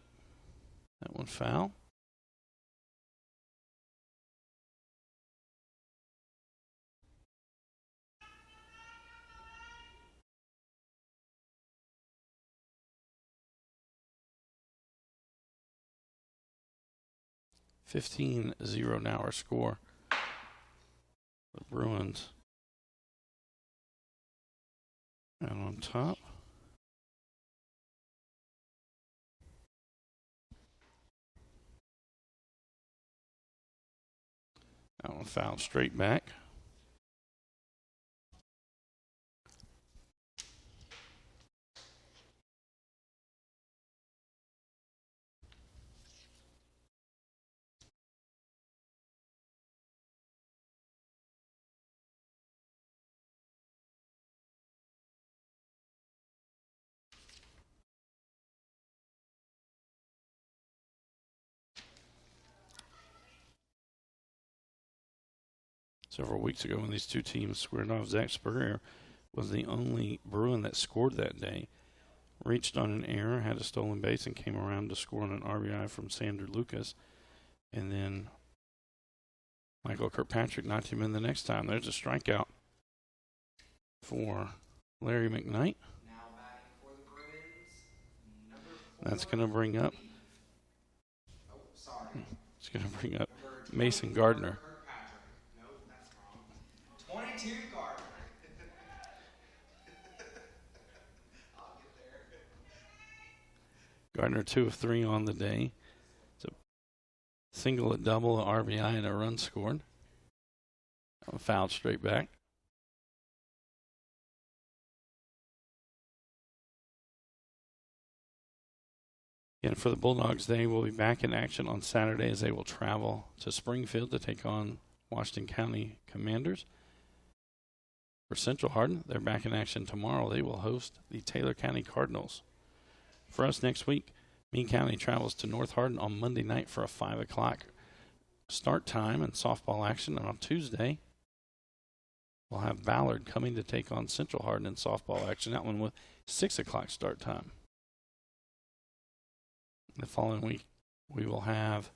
That one foul. (15-0) now our score. The Bruins out on top. That one fouled straight back. Several weeks ago when these two teams squared off, Zach Spurrier was the only Bruin that scored that day. Reached on an error, had a stolen base, and came around to score on an RBI from Sander Lucas. And then Michael Kirkpatrick knocked him in the next time. There's a strikeout for Larry McKnight. Now batting for the Bruins, number 4. That's going to bring up. Oh, sorry. It's going to bring up Mason Gardner. 22 Gardner. I'll get there. Gardner 2 of 3 on the day. It's a single, a double, an RBI, and a run scored. Fouled straight back. And for the Bulldogs, they will be back in action on Saturday as they will travel to Springfield to take on Washington County Commanders. For Central Hardin, they're back in action tomorrow. They will host the Taylor County Cardinals. For us next week, Meade County travels to North Hardin on Monday night for a 5 o'clock start time and softball action. And on Tuesday, we'll have Ballard coming to take on Central Hardin in softball action. That one with 6 o'clock start time. The following week, we will have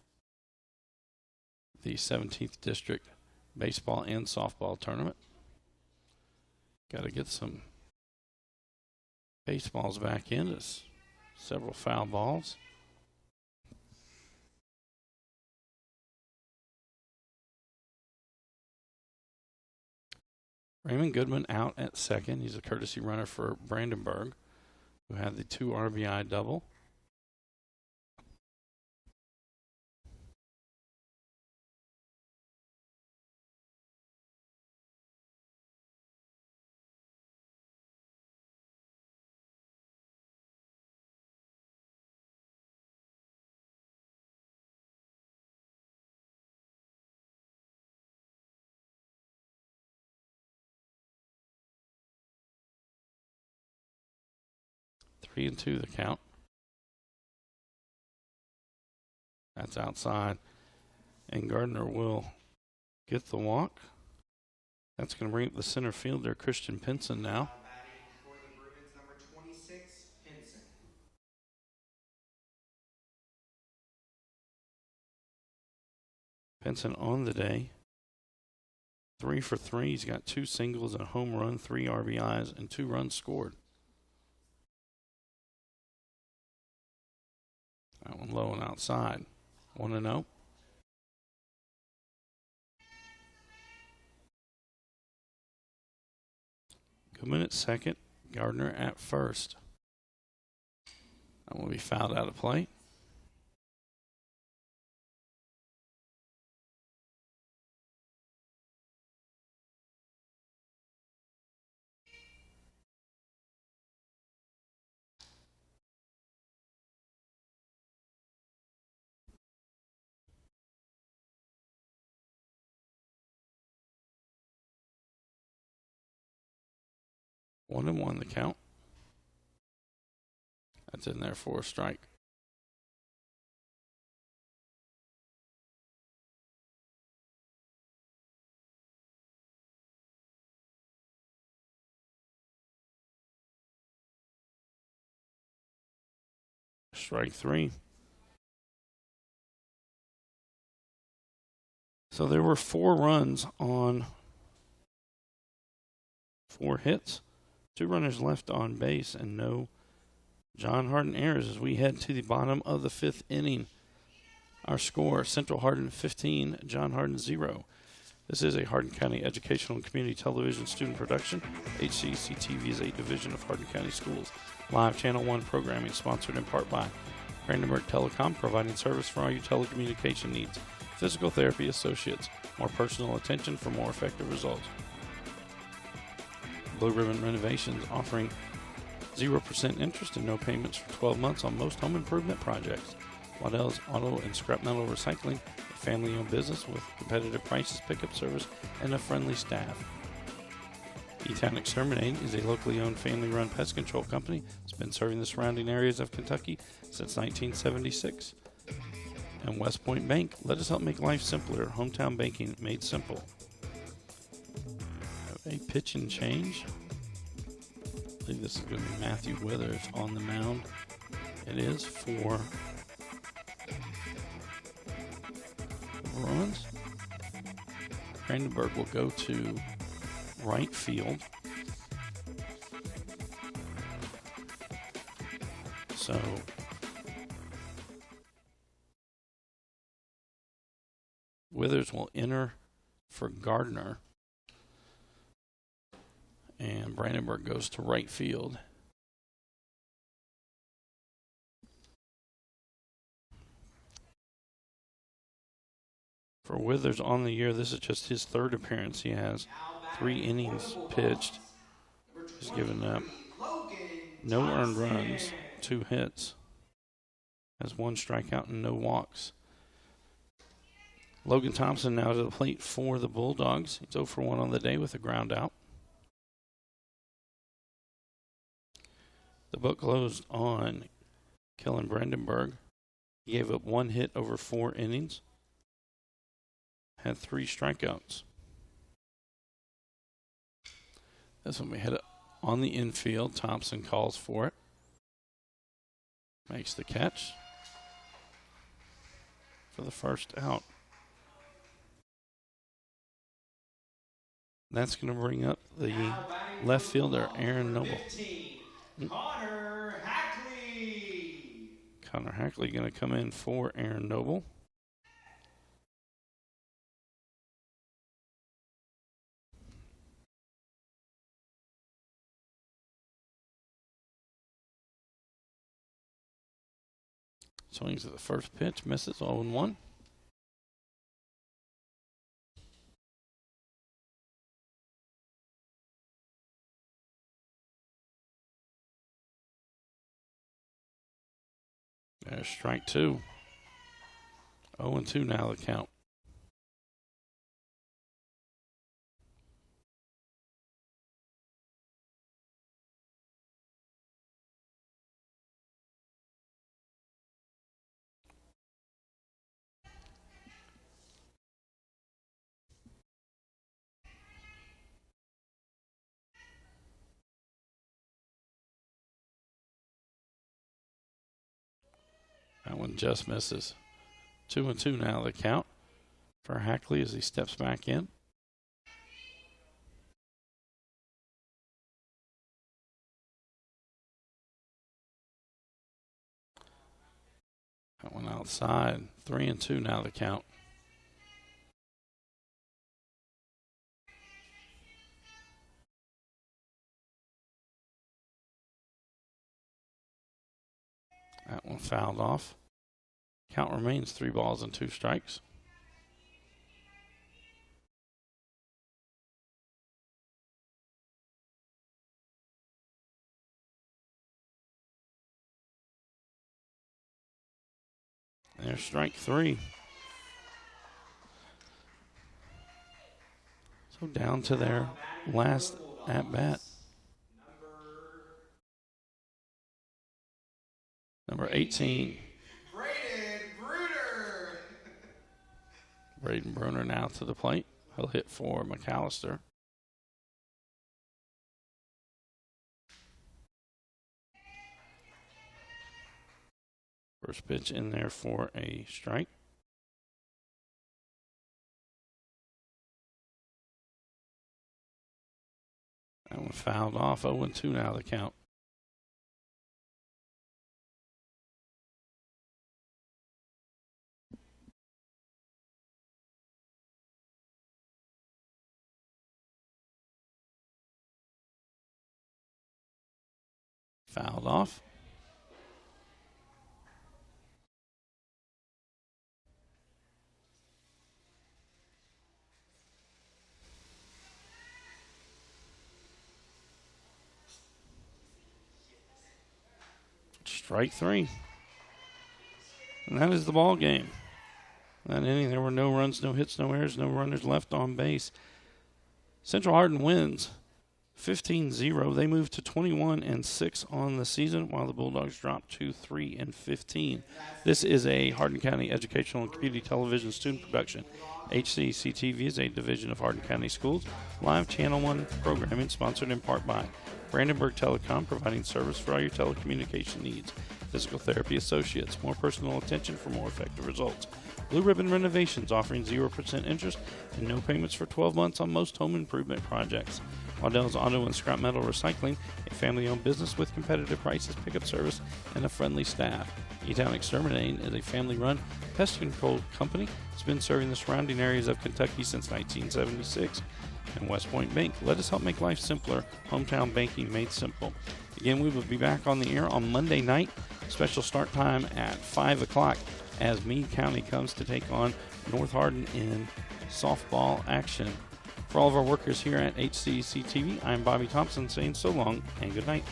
the 17th District Baseball and Softball Tournament. Got to get some baseballs back in. There's several foul balls. Raymond Goodman out at second. He's a courtesy runner for Brandenburg, who had the 2 RBI double. Three and 2 the count. That's outside. And Gardner will get the walk. That's going to bring up the center fielder, Christian Pinson, now. Batting for the Bruins, number 26, Pinson. Pinson on the day. 3 for 3. He's got 2 singles, a home run, 3 RBIs, and 2 runs scored. That one low and outside. 1-0. Goodman at second. Gardner at first. That will be fouled out of play. One and 1 the count. That's in there for a strike. Strike 3. So there were 4 runs on 4 hits. 2 runners left on base and no John Hardin errors as we head to the bottom of the 5th inning. Our score, Central Hardin 15, John Hardin 0. This is a Hardin County Educational and Community Television student production. HCEC-TV is a division of Hardin County Schools. Live Channel 1 programming sponsored in part by Brandenburg Telecom, providing service for all your telecommunication needs. Physical Therapy Associates, more personal attention for more effective results. Blue Ribbon Renovations, offering 0% interest and no payments for 12 months on most home improvement projects. Waddell's Auto and Scrap Metal Recycling, a family-owned business with competitive prices, pickup service, and a friendly staff. E-Town Exterminate is a locally owned family-run pest control company that's been serving the surrounding areas of Kentucky since 1976. And West Point Bank, let us help make life simpler. Hometown banking made simple. A pitch and change. I believe this is going to be Matthew Withers on the mound. It is for runs. Brandenburg will go to right field. So Withers will enter for Gardner. And Brandenburg goes to right field. For Withers on the year, this is just his 3rd appearance. He has 3 innings pitched. He's given up no earned runs, 2 hits. Has 1 strikeout and no walks. Logan Thompson now to the plate for the Bulldogs. He's 0 for 1 on the day with a ground out. The book closed on Kellen Brandenburg. He gave up 1 hit over 4 innings. Had 3 strikeouts. This one we hit on the infield. Thompson calls for it. Makes the catch. for the first out. That's going to bring up the left fielder, Aaron Noble. 15, Connor Hackley. Connor Hackley going to come in for Aaron Noble. Swings at the first pitch, misses 0-1. There's strike two. 0-2 now the count. That one just misses. 2-2 now the count for Hackley as he steps back in. That one outside. 3-2 now the count. That one fouled off. Count remains 3 balls and 2 strikes. There's strike 3. So down to their last at bat. Number 18. Braden Bruner now to the plate. He'll hit for McAllister. First pitch in there for a strike. That one fouled off. 0-2 now the count. Fouled off. Strike 3. And that is the ball game. That inning, there were no runs, no hits, no errors, no runners left on base. Central Hardin wins 15-0. They move to 21-6 on the season, while the Bulldogs drop to 3-15. This is a Hardin County Educational and Community Television student production. HCEC-TV is a division of Hardin County Schools. Live Channel 1 programming sponsored in part by Brandenburg Telecom, providing service for all your telecommunication needs. Physical Therapy Associates, more personal attention for more effective results. Blue Ribbon Renovations, offering 0% interest and no payments for 12 months on most home improvement projects. Waddell's Auto and Scrap Metal Recycling, a family-owned business with competitive prices, pickup service, and a friendly staff. E-Town Exterminating is a family-run pest control company. It's been serving the surrounding areas of Kentucky since 1976. And West Point Bank, let us help make life simpler. Hometown banking made simple. Again, we will be back on the air on Monday night. Special start time at 5 o'clock as Meade County comes to take on North Hardin in softball action. For all of our workers here at HCEC-TV, I'm Bobby Thompson saying so long and good night.